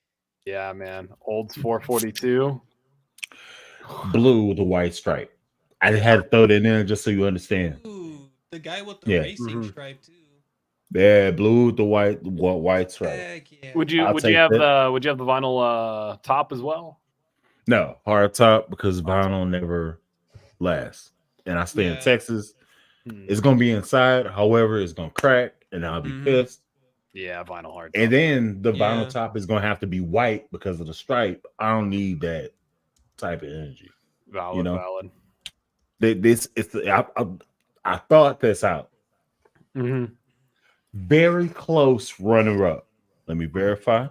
Yeah, man. Olds 442. Blue with a white stripe. I had to throw that in just so you understand. Ooh, the guy with the racing stripe too. Yeah, blue with the white stripe. Heck yeah. Would you have the vinyl top as well? No, hard top because vinyl never lasts. And I stay in Texas. It's gonna be inside, however, it's gonna crack and I'll be pissed. Yeah, vinyl hard top. And then the vinyl top is gonna have to be white because of the stripe. I don't need that type of energy. Valid. I thought this out. Mm-hmm. Very close runner-up. Let me verify.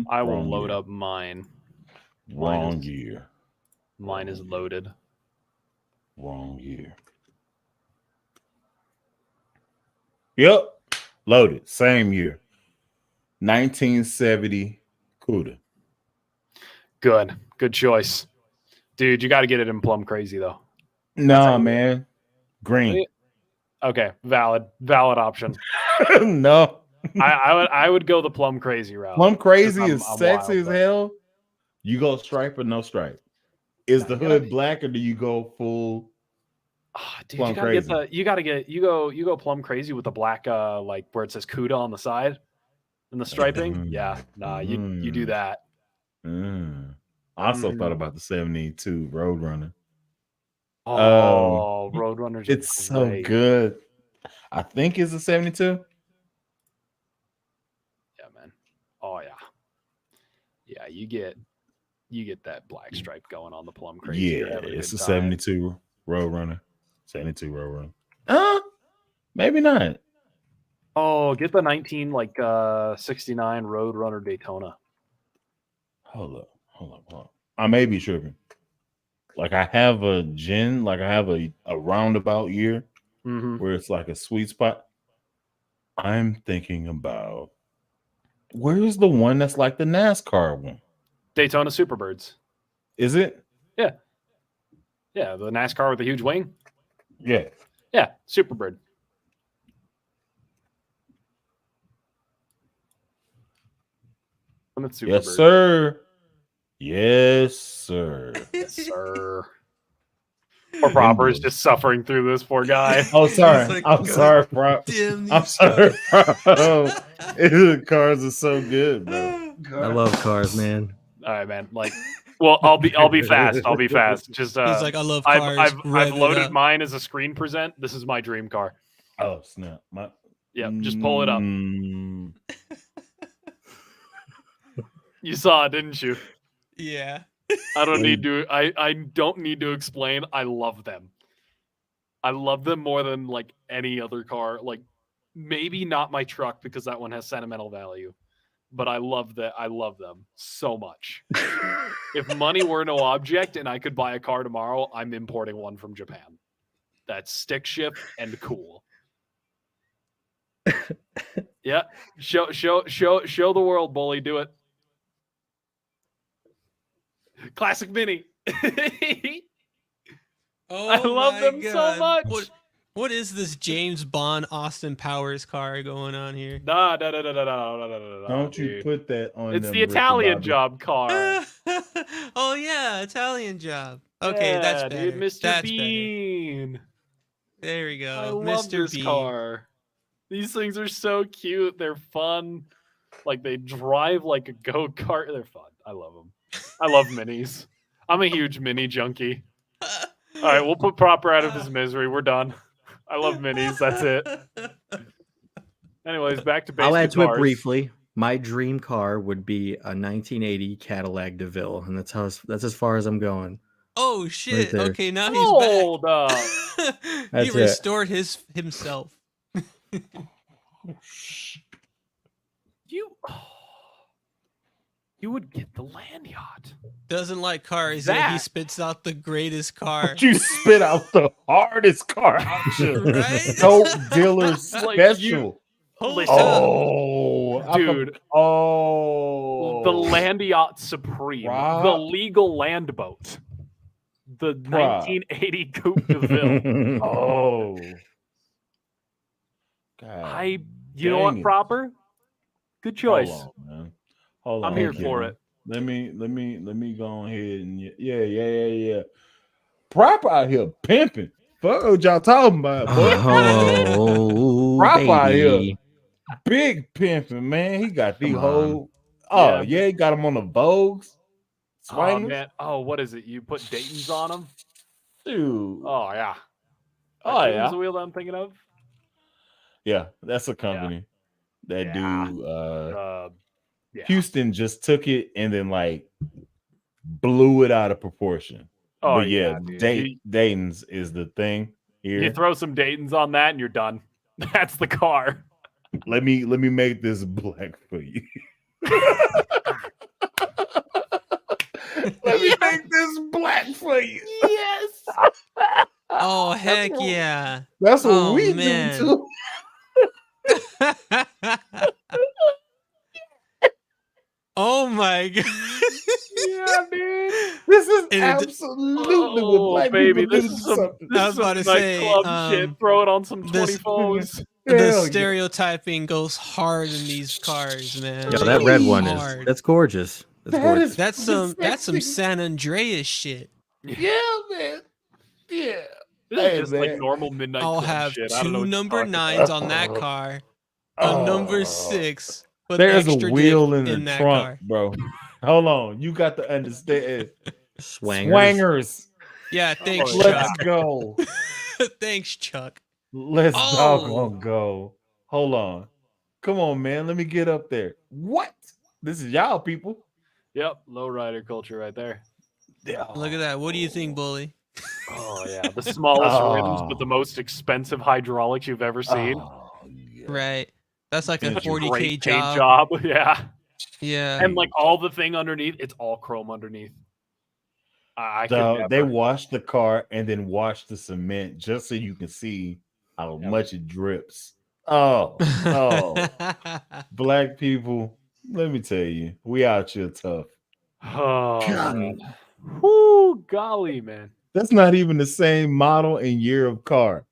I will wrong load year. up mine. Wrong year. Mine is loaded. Wrong year. Yep. Loaded. Same year. 1970 Cuda. Good choice. Dude, you got to get it in Plum Crazy, though. Nah, man. Green. Okay, valid option. No. I would go the Plum Crazy route. Plum Crazy is I'm sexy wild, as hell. You go stripe or no stripe? Is the hood black or do you go full dude, Plum Crazy? You go Plum Crazy with the black like where it says Cuda on the side and the striping. Yeah, nah, you do that. I also thought about the 72 Roadrunner. Oh, Roadrunners. It's so good. I think it's a 72. Yeah, man. Oh yeah. Yeah, you get that black stripe going on the Plum Crazy. Yeah, it's a 72 Roadrunner. 72 Roadrunner. Maybe not. Oh, get the 69 Roadrunner Daytona. Hold up. I may be tripping. Like I have a gen, like I have a roundabout year where it's like a sweet spot. I'm thinking about where's the one that's like the NASCAR one? Daytona Superbirds. Is it? Yeah. Yeah, the NASCAR with the huge wing. Yeah. Yeah, Superbird. Yes, sir. Yes, sir. Yes, sir. Poor Proper is just suffering through this poor guy. Oh, sorry. Like, I'm sorry, Prop. I'm sorry, Prop. Cars are so good, bro. I love cars, man. All right, man. Like, well, I'll be fast. I'll be fast. Just he's like, I love cars. I've loaded mine as a screen present. This is my dream car. Oh snap! Just pull it up. You saw it, didn't you? Yeah. I don't need to. I don't need to explain. I love them. I love them more than like any other car. Like maybe not my truck because that one has sentimental value, but I love that. I love them so much. If money were no object and I could buy a car tomorrow, I'm importing one from Japan. That's stick shift and cool. Yeah, show the world, Bully. Do it. Classic Mini. I love them so much. What is this James Bond Austin Powers car going on here? No. Don't you put that on? It's the Italian Job car. Oh yeah, Italian Job. Okay, that's better. Dude, Mr. Bean. Better. There we go. I love this car. These things are so cute. They're fun. Like they drive like a go-kart. They're fun. I love them. I love minis. I'm a huge mini junkie. All right, we'll put Proper out of his misery. We're done. I love minis. That's it. Anyways, back to basic I'll add to cars. it briefly. My dream car would be a 1980 Cadillac DeVille, and that's as far as I'm going. Oh shit! Right okay, now Hold up. He restored himself. You would get the land yacht. Doesn't like cars, yet he spits out the greatest car. But you spit out the hardest car option. Right? Dope dealer special. Holy dude. The land yacht supreme. Rob. The legal land boat. The 1980 Coupe de Ville. Oh. God. You know what, Proper? Good choice. Hold on, man. Hold on. I'm here for it. Let me go ahead and yeah. Proper out here pimping. Fuck what y'all talking about, boy. Oh, Proper out here big pimping, man. He got the whole. Oh yeah, he got them on the Vogues. Oh man. Oh, what is it? You put Dayton's on them, dude. Oh yeah. Dayton's the wheel that I'm thinking of. Yeah, that's a company that do Yeah. Houston just took it and then like blew it out of proportion. Oh But yeah, dude. Dayton's is the thing here. You throw some Dayton's on that and you're done. That's the car. Let me make this black for you. Let me make this black for you. Yes. Oh heck yeah! That's what Oh, we man. do too. Oh my god! Yeah, dude. This is And it- absolutely what black baby, people this do. is some, Something. this I is was about some to say, nightclub shit. Throw it on some this- 24s. The Hell yeah. stereotyping goes hard in these cars, man. Yo, that red one Hard. that's gorgeous. That's That gorgeous. is That's some sexy. San Andreas shit. Yeah, man. Yeah. This Hey, is just man. like normal midnight I'll club have shit. I don't know two what you're number talking about. 9s on that car. A number 6. But There's a extra wheel dick in the that trunk, car. bro. Hold on. You got to understand. Swangers. Swangers. Yeah, thanks, Oh, Let's Chuck. go. Thanks, Chuck. Let's Oh. doggone go. Hold on. Come on, man. Let me get up there. What? This is y'all people. Yep, lowrider culture right there. Look at that. What do you think, Bully? Oh yeah, the smallest rims, Oh. but the most expensive hydraulics you've ever seen. Oh, yeah. Right. That's like a Such a 40K Great paint job. job. Yeah, Yeah. and like all the thing underneath, it's all chrome underneath. I could So never. they wash the car and then wash the cement just so you can see how Yep. much it drips. Oh, black people, let me tell you, we out here tough. Oh, God. man. Whoo, golly, man. That's not even the same model and year of car,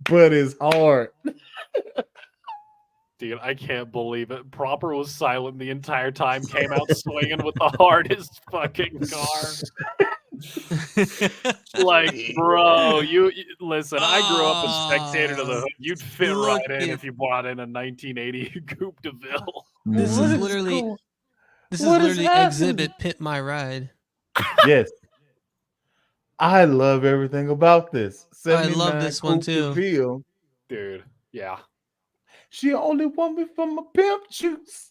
but it's hard. Dude, I can't believe it. Proper was silent the entire time, came out swinging with the hardest fucking car. Like, bro, you listen, I grew up a spectator to the hood. You'd fit Look right in at- if you bought in a 1980 Coupe de Ville. This What is is literally going- this is what is literally happening? exhibit Pit My Ride. Yes. I love everything about this. I love 79 this one Coupe de too. Ville. Dude, yeah. She only want me for my pimp juice.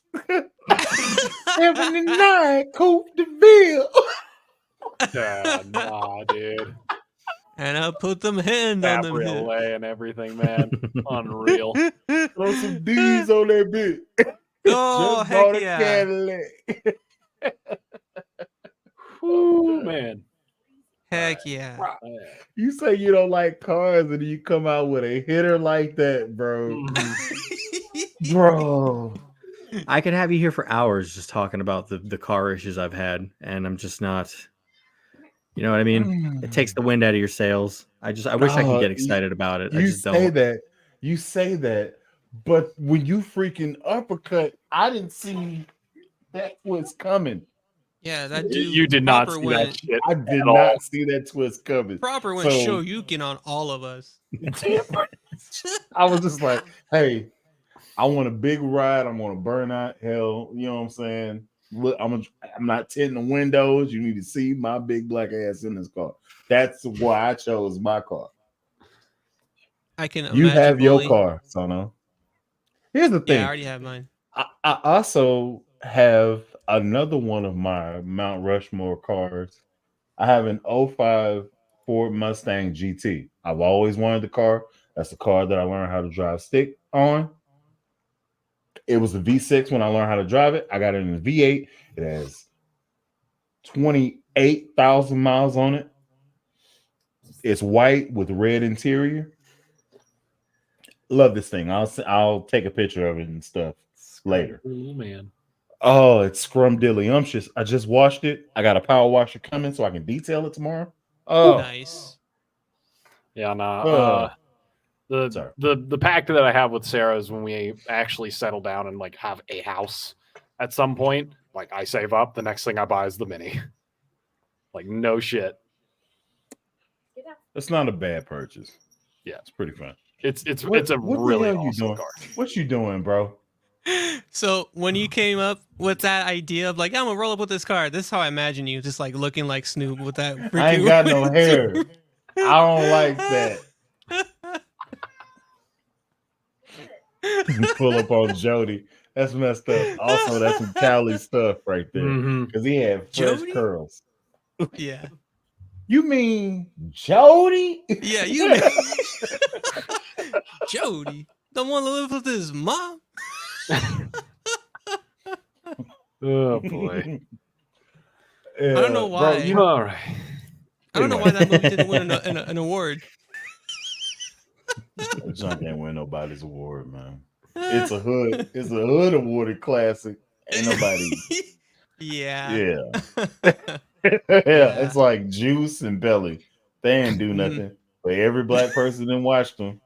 79 Coupe de Ville. Yeah, nah, dude. And I put them hand on them. Cabriolet and everything, man. Unreal. Throw some D's on that bitch. Oh, Just heck bought a yeah. Cadillac. Whoo, man. Heck yeah. You say you don't like cars and then you come out with a hitter like that, bro. Mhm. Bro. I could have you here for hours just talking about the car issues I've had, and I'm just not. You know what I mean? It takes the wind out of your sails. I wish I could get excited about it. I You just say don't. that. You say that. But when you freaking uppercut, I didn't see that was coming. Yeah, that dude. You did not Proper see went, that shit. I did At not all. see that twist coming. Proper went So- show Yukin on all of us. I was just like, hey, I want a big ride. I'm on a burnout. Hell, you know what I'm saying? Look, I'm not tinting the windows. You need to see my big black ass in this car. That's why I chose my car. I can You imagine. have your Bully. car, Sono. Here's the Yeah, I thing. already have mine. I also have another one of my Mount Rushmore cars. I have an 05 Ford Mustang GT. I've always wanted the car. That's the car that I learned how to drive stick on. It was a V6 when I learned how to drive it. I got it in a V8. It has 28,000 miles on it. It's white with red interior. Love this thing. I'll take a picture of it and stuff later. Oh, man. Oh, it's scrumdiddlyumptious. I just washed it. I got a power washer coming so I can detail it tomorrow. Oh, Nice. Yeah, nah. Sorry. The pact that I have with Sarah is when we actually settle down and like have a house at some point, like I save up, the next thing I buy is the Mini. Like no shit. it's not a bad purchase. Yeah. It's pretty fun. It's What a the really hell you awesome doing? car. What you doing, bro? So when you came up with that idea of like, I'm gonna roll up with this car, this is how I imagine you, just like looking like Snoop with that. I ain't got no hair. I don't like that. Pull up on Jody. That's messed up. Also, that's some Cali stuff right there. Because he had fresh Jody? curls. Yeah. You mean Jody? Yeah, you mean Jody. Don't want to live with his mom? Oh boy. Yeah, I don't know why. Bro, All right. I don't know why that movie didn't win an award. John can't win nobody's award, man. It's a hood awarded classic. Ain't nobody. Yeah. Yeah. It's like Juice and Belly. They ain't do nothing. But every black person that watched them.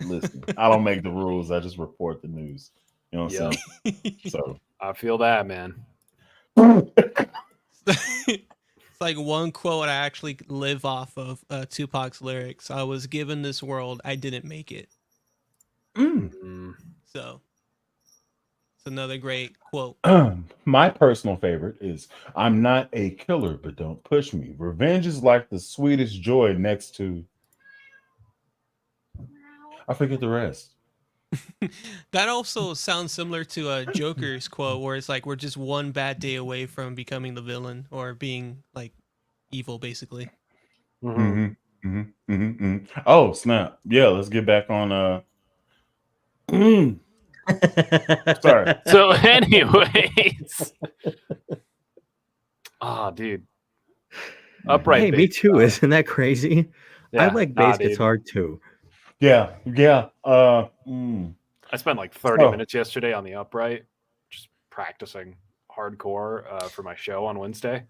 Listen, I don't make the rules. I just report the news. You know what I'm saying? So I feel that, man. It's like one quote I actually live off of Tupac's lyrics. I was given this world, I didn't make it. So it's another great quote. My personal favorite is I'm not a killer, but don't push me. Revenge is like the sweetest joy next to I forget the rest. That also sounds similar to a Joker's quote where it's like we're just one bad day away from becoming the villain or being like evil, basically. Oh, snap. Yeah, let's get back on sorry. So anyways. Oh, dude. Upright. Hey, me too. Isn't that crazy? I like bass guitar too. Yeah. I spent like 30 minutes yesterday on the upright, just practicing hardcore for my show on Wednesday.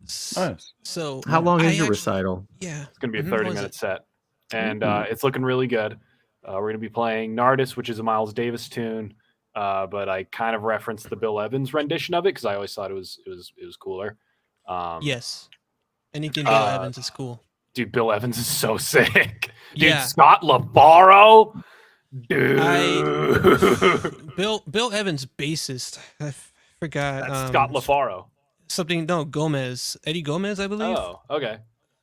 Nice. So how long is your recital? Yeah, it's gonna be a 30-minute set, and it's looking really good. We're gonna be playing Nardis, which is a Miles Davis tune, but I kind of referenced the Bill Evans rendition of it because I always thought it was cooler. Yes, anything Bill Evans is cool. Dude, Bill Evans is so sick. Dude, Scott LaFaro. Dude. Bill Evans, bassist. I forgot. That's Scott LaFaro. Gomez. Eddie Gomez, I believe. Oh, okay.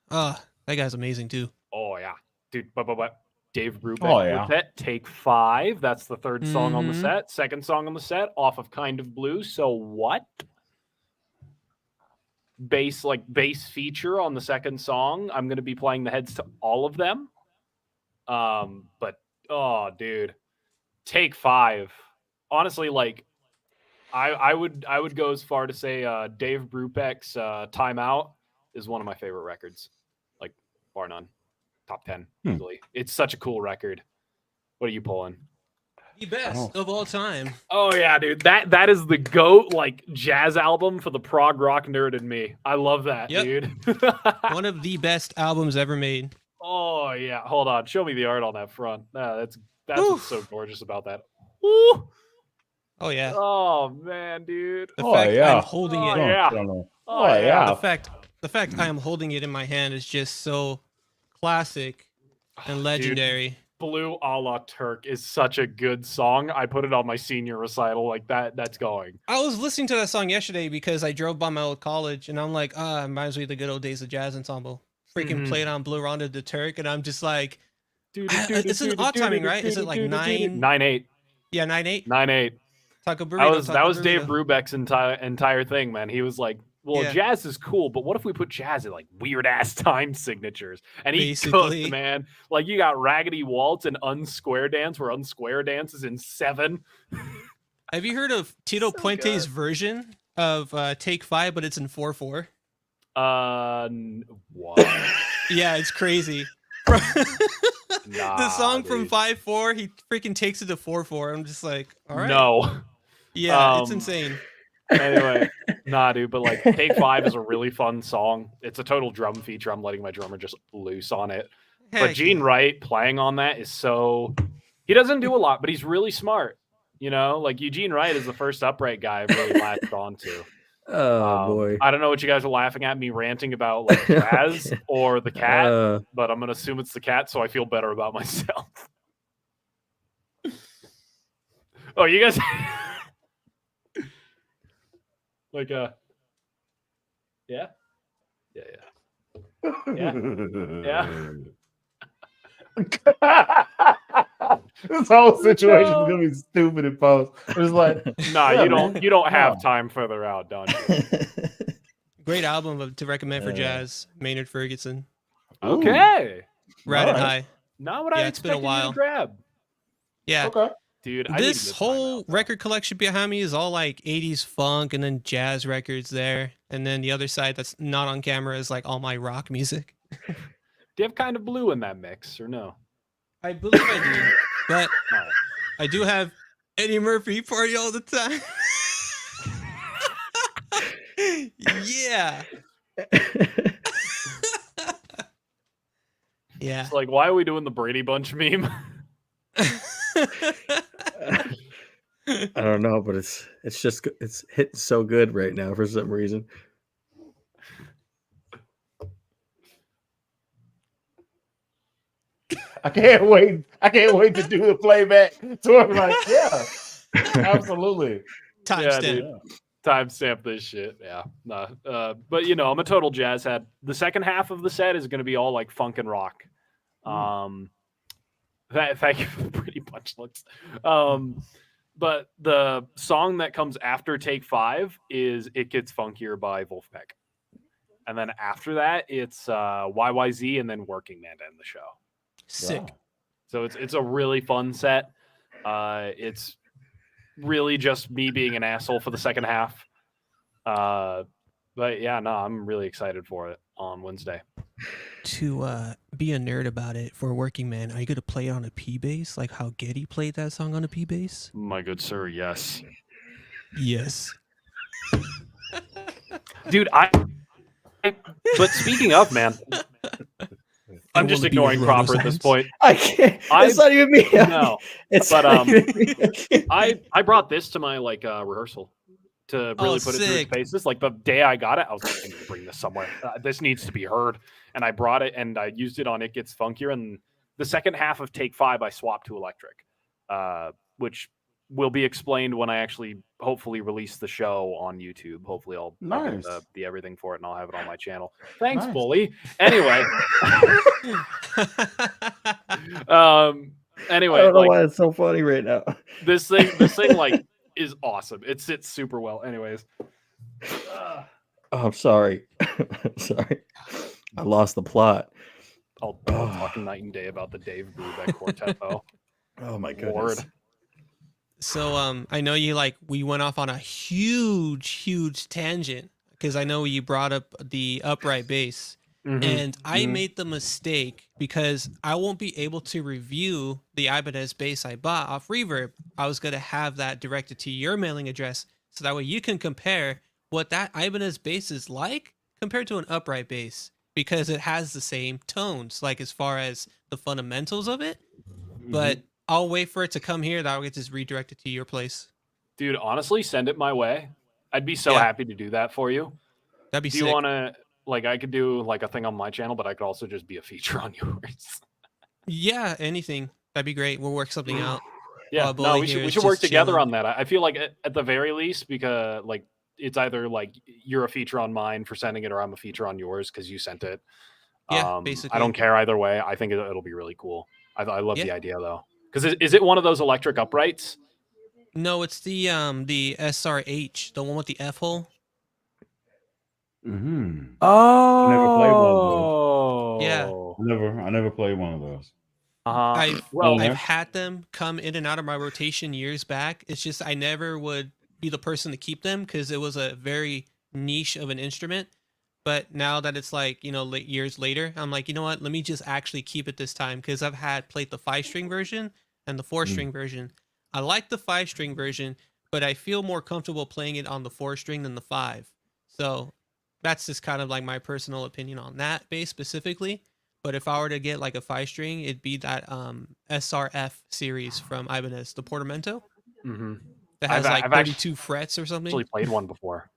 That guy's amazing too. Oh, yeah. Dude, but Dave Brubeck. Oh, yeah. Quartet, Take 5. That's the third song on the set. Second song on the set, off of Kind of Blue. So what? Bass feature on the second song. I'm going to be playing the heads to all of them. But oh, dude, Take 5. Honestly, like I would go as far to say Dave Brubeck's Time Out is one of my favorite records, like bar none, top 10 easily. It's such a cool record. What are you pulling? The best of all time. Oh yeah, dude. That is the GOAT like jazz album for the prog rock nerd in me. I love that, dude. One of the best albums ever made. Oh yeah. Hold on. Show me the art on that front. That's what's so gorgeous about that. Woo! Oh yeah. Oh man, dude. The fact I'm holding it. The fact I am holding it in my hand is just so classic and legendary. Dude. Blue a la Turk is such a good song. I put it on my senior recital like that. That's going. I was listening to that song yesterday because I drove by my old college and I'm like, it reminds me of the good old days of jazz ensemble. Freaking played on Blue Ronda the Turk, and I'm just like, it's an odd timing, right? Is it like 9/8? Yeah, 9/8. 9/8. Taco burrito. That was Dave Brubeck's entire thing, man. He was like, well, jazz is cool, but what if we put jazz in like weird ass time signatures? And he cooked, man. Like you got Raggedy Waltz and Unsquare Dance, where Unsquare Dance is in 7. Have you heard of Tito Puente's version of Take 5, but it's in 4/4? What? Yeah, it's crazy. The song from 5/4, he freaking takes it to 4/4. I'm just like, all right. No. Yeah, it's insane. Anyway, dude, but like Take 5 is a really fun song. It's a total drum feature. I'm letting my drummer just loose on it. But Gene Wright playing on that is he doesn't do a lot, but he's really smart. You know, like Eugene Wright is the first upright guy I've really latched onto. Oh boy. I don't know what you guys are laughing at me ranting about, like jazz or the cat, but I'm gonna assume it's the cat, so I feel better about myself. Oh, you guys like yeah. This whole situation is gonna be stupid in post. It's like, Nah, yeah, you man. don't have Nah. time further out, don't you? Great album to recommend for jazz. Maynard Ferguson. Okay. Riding Alright. High. Not what I it's been a expected you while. to grab. Yeah. Okay. Dude, I need to This get to mine whole out, though. record collection behind me is all like 80s funk and then jazz records there. And then the other side that's not on camera is like all my rock music. Do you have Kind of Blue in that mix or no? I believe I do. But Oh. I do have Eddie Murphy Party All the Time. Yeah. Yeah. It's like, why are we doing the Brady Bunch meme? I don't know, but it's hitting so good right now for some reason. I can't wait. I can't wait to do the playback. So I'm like, yeah, absolutely. Timestamp. Dude. Timestamp this shit. Yeah. Nah. But you know, I'm a total jazz head. The second half of the set is going to be all like funk and rock. Thank you for the pretty punch looks. But the song that comes after Take 5 is It Gets Funkier by Wolfpack. And then after that, it's YYZ and then Working Man to end the show. Sick. Wow. So it's a really fun set. It's really just me being an asshole for the second half. But yeah, no, I'm really excited for it on Wednesday. To be a nerd about it for Working Man, are you going to play it on a P bass like how Getty played that song on a P bass? My good sir, yes. Yes. Dude, but speaking of, man, I'm just ignoring Proper at this point. I can't. It's not even me. No, It's but not even me. I brought this to my like rehearsal to really put it through its paces. Like the day I got it, I was like, I need to bring this somewhere. This needs to be heard. And I brought it and I used it on It Gets Funkier. And the second half of Take 5, I swapped to electric, which will be explained when I actually hopefully release the show on YouTube. Hopefully I'll get the everything for it and I'll have it on my channel. Thanks, Bully. Anyway. Anyway, I don't know why it's so funny right now. This thing like is awesome. It sits super well. Anyways. Oh, I'm sorry. I'm sorry. I lost the plot. I'll talking night and day about the Dave Brubeck quartet though. Oh my goodness. Lord. So I know we went off on a huge tangent because I know you brought up the upright bass. Mm-hmm. And I made the mistake because I won't be able to review the Ibanez bass I bought off Reverb. I was going to have that directed to your mailing address so that way you can compare what that Ibanez bass is like compared to an upright bass because it has the same tones, like as far as the fundamentals of it. But I'll wait for it to come here. That will get just redirected to your place. Dude, honestly, send it my way. I'd be so happy to do that for you. That'd be sick. Do you want to... Like I could do like a thing on my channel, but I could also just be a feature on yours. Yeah, anything. That'd be great. We'll work something out. Yeah, no, we should work together on that. I feel like at the very least, because like it's either like you're a feature on mine for sending it, or I'm a feature on yours because you sent it. Yeah, basically. I don't care either way. I think it'll be really cool. I love the idea though. Because is it one of those electric uprights? No, it's the SRH, the one with the F hole. Mm-hmm. Oh, I never played one of those. Yeah. I never played one of those. I've had them come in and out of my rotation years back. It's just I never would be the person to keep them because it was a very niche of an instrument. But now that it's like, years later, I'm like, you know what? Let me just actually keep it this time because I've played the 5-string version and the 4-string version. I like the 5-string version, but I feel more comfortable playing it on the 4-string than the 5. So that's just kind of like my personal opinion on that bass specifically. But if I were to get like a 5-string, it'd be that SRF series from Ibanez, the Portamento. Mm-hmm. That has I've 32 frets or something. I've actually played one before.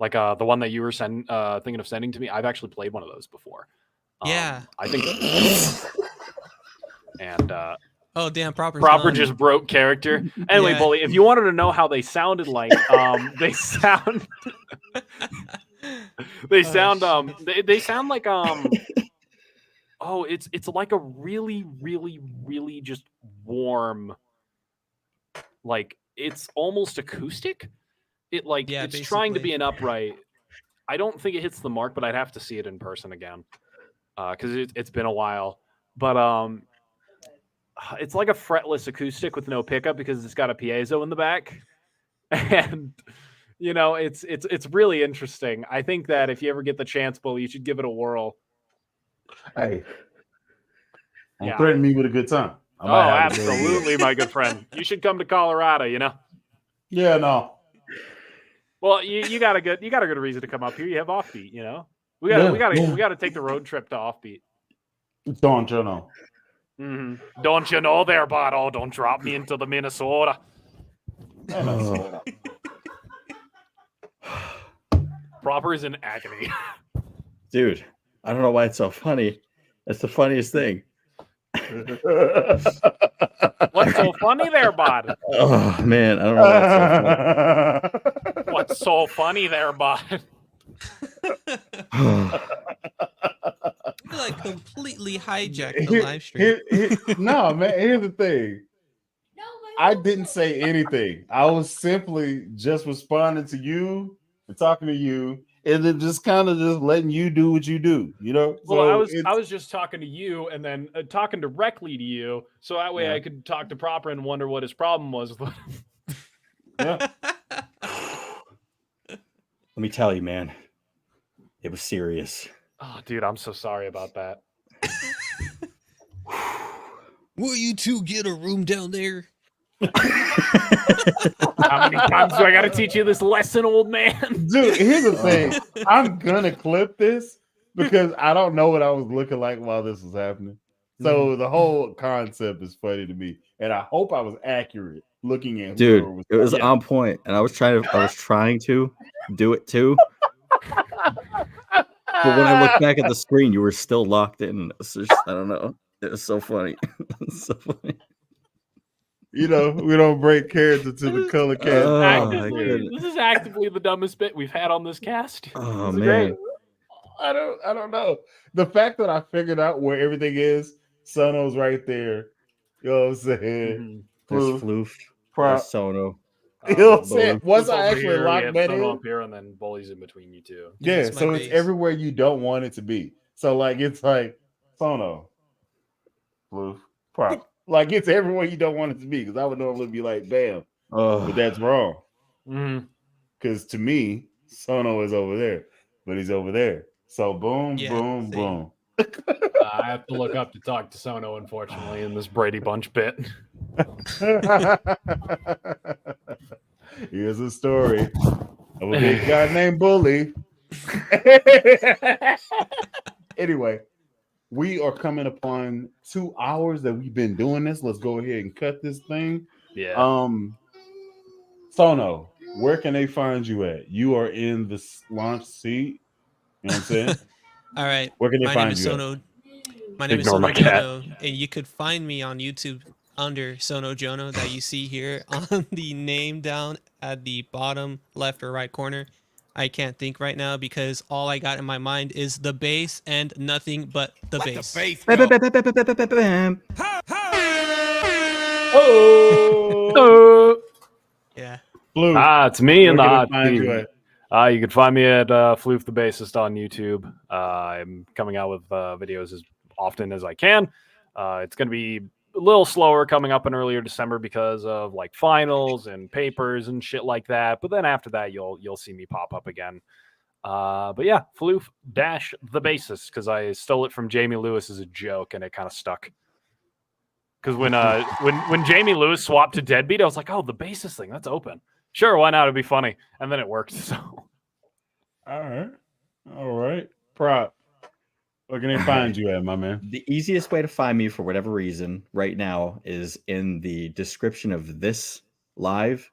Like the one that you were thinking of sending to me. I've actually played one of those before. Yeah. I think. And oh damn, Proper just broke character. Anyway, Bully, if you wanted to know how they sounded like, they sound. They sound like oh, it's like a really, really, really just warm, like it's almost acoustic. It's basically trying to be an upright. I don't think it hits the mark, but I'd have to see it in person again because it's been a while. But it's like a fretless acoustic with no pickup because it's got a piezo in the back, and it's really interesting. I think that if you ever get the chance, Bully, you should give it a whirl. Hey, don't threaten me with a good time. Absolutely, my good friend. You should come to Colorado. Yeah, no. Well, you got a good reason to come up here. You have Offbeat. We got to take the road trip to Offbeat. Don't you know? Mm-hmm. Don't you know there, bud? Oh, don't drop me into the Minnesota. ProperS in agony. Dude, I don't know why it's so funny. That's the funniest thing. What's so funny there, bud? Oh, man. I don't know why it's so funny. What's so funny there, bud? You completely hijacked the live stream. No, man. Here's the thing. I didn't say anything. I was simply just responding to you and talking to you, and then just kind of just letting you do what you do. Well, so I was just talking to you, and then talking directly to you, so that way I could talk to Proper and wonder what his problem was. Yeah. Let me tell you, man, it was serious. Oh, dude, I'm so sorry about that. Will you two get a room down there? How many times do I got to teach you this lesson, old man? Dude, here's the thing. I'm going to clip this because I don't know what I was looking like while this was happening. So the whole concept is funny to me. And I hope I was accurate looking at Dude, it was on point. And I was trying to do it too. But when I look back at the screen, you were still locked in. I don't know. It was so funny. It's so funny. We don't break character to the color cast. This is actively the dumbest bit we've had on this cast. Oh, man. I don't know. The fact that I figured out where everything is, Sono's right there. You know what I'm saying? There's Floof. There's Sono. You know what I'm saying? Once I actually lock that in, up here, and then Bully's in between you two. Yeah, so it's everywhere you don't want it to be. So it's like Sono, Floof, Prop. It's everywhere you don't want it to be, because I would normally be like, bam. But that's wrong. Because to me, Sono is over there, but he's over there. So boom, boom, boom. I have to look up to talk to Sono, unfortunately, in this Brady Bunch bit. Here's a story of a big guy named Bully. Anyway, we are coming upon 2 hours that we've been doing this. Let's go ahead and cut this thing. Yeah. Sono, where can they find you at? You are in the launch seat. You know what I'm saying? All right. Where can they find you? My name is Sono Jono, and you could find me on YouTube under Sono Jono that you see here on the name down at the bottom left or right corner. I can't think right now because all I got in my mind is the bass and nothing but the bass. Yeah. Blue. It's me in the hot seat. You can find me at Floof the Bassist on YouTube. I'm coming out with videos as often as I can. It's going to be a little slower coming up in earlier December because of finals and papers and shit like that. But then after that, you'll see me pop up again. But yeah, Floof the Bassist, because I stole it from Jamie Lewis as a joke and it kind of stuck. Because when Jamie Lewis swapped to Deadbeat, I was like, oh, the bassist thing, that's open. Sure, why not? It'd be funny. And then it worked. So, all right. Prop. Where can they find you at, my man? The easiest way to find me, for whatever reason, right now is in the description of this live,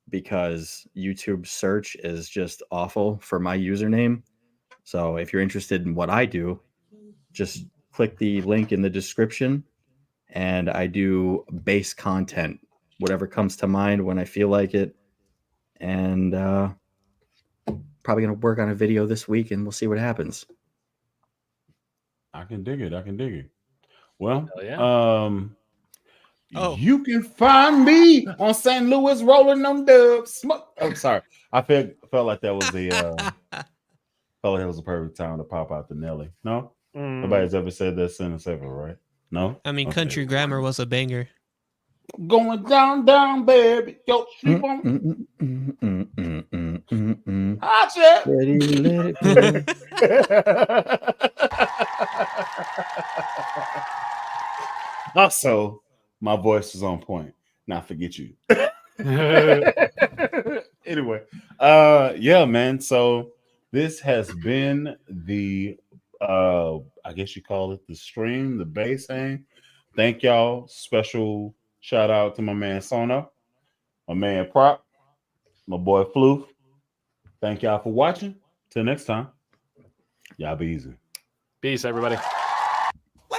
because YouTube search is just awful for my username. So if you're interested in what I do, just click the link in the description, and I do bass content, whatever comes to mind when I feel like it. And probably going to work on a video this week, and we'll see what happens. I can dig it. Well, yeah. Oh. You can find me on St. Louis rolling them dubs. Smoke. Oh, sorry. I felt like that was felt like it was a perfect time to pop out the Nelly. No? Nobody's ever said that sentence ever, right? No? I mean, Okay. Country Grammar was a banger. Going down, baby. Yo, sleep on. Let it go. Also, my voice is on point. Not forget you. Anyway, yeah, man. So this has been the I guess you call it the stream, the base hang. Thank y'all. Special shout out to my man Sono, my man Prop, my boy Floof. Thank y'all for watching. Till next time. Y'all be easy. Peace, everybody.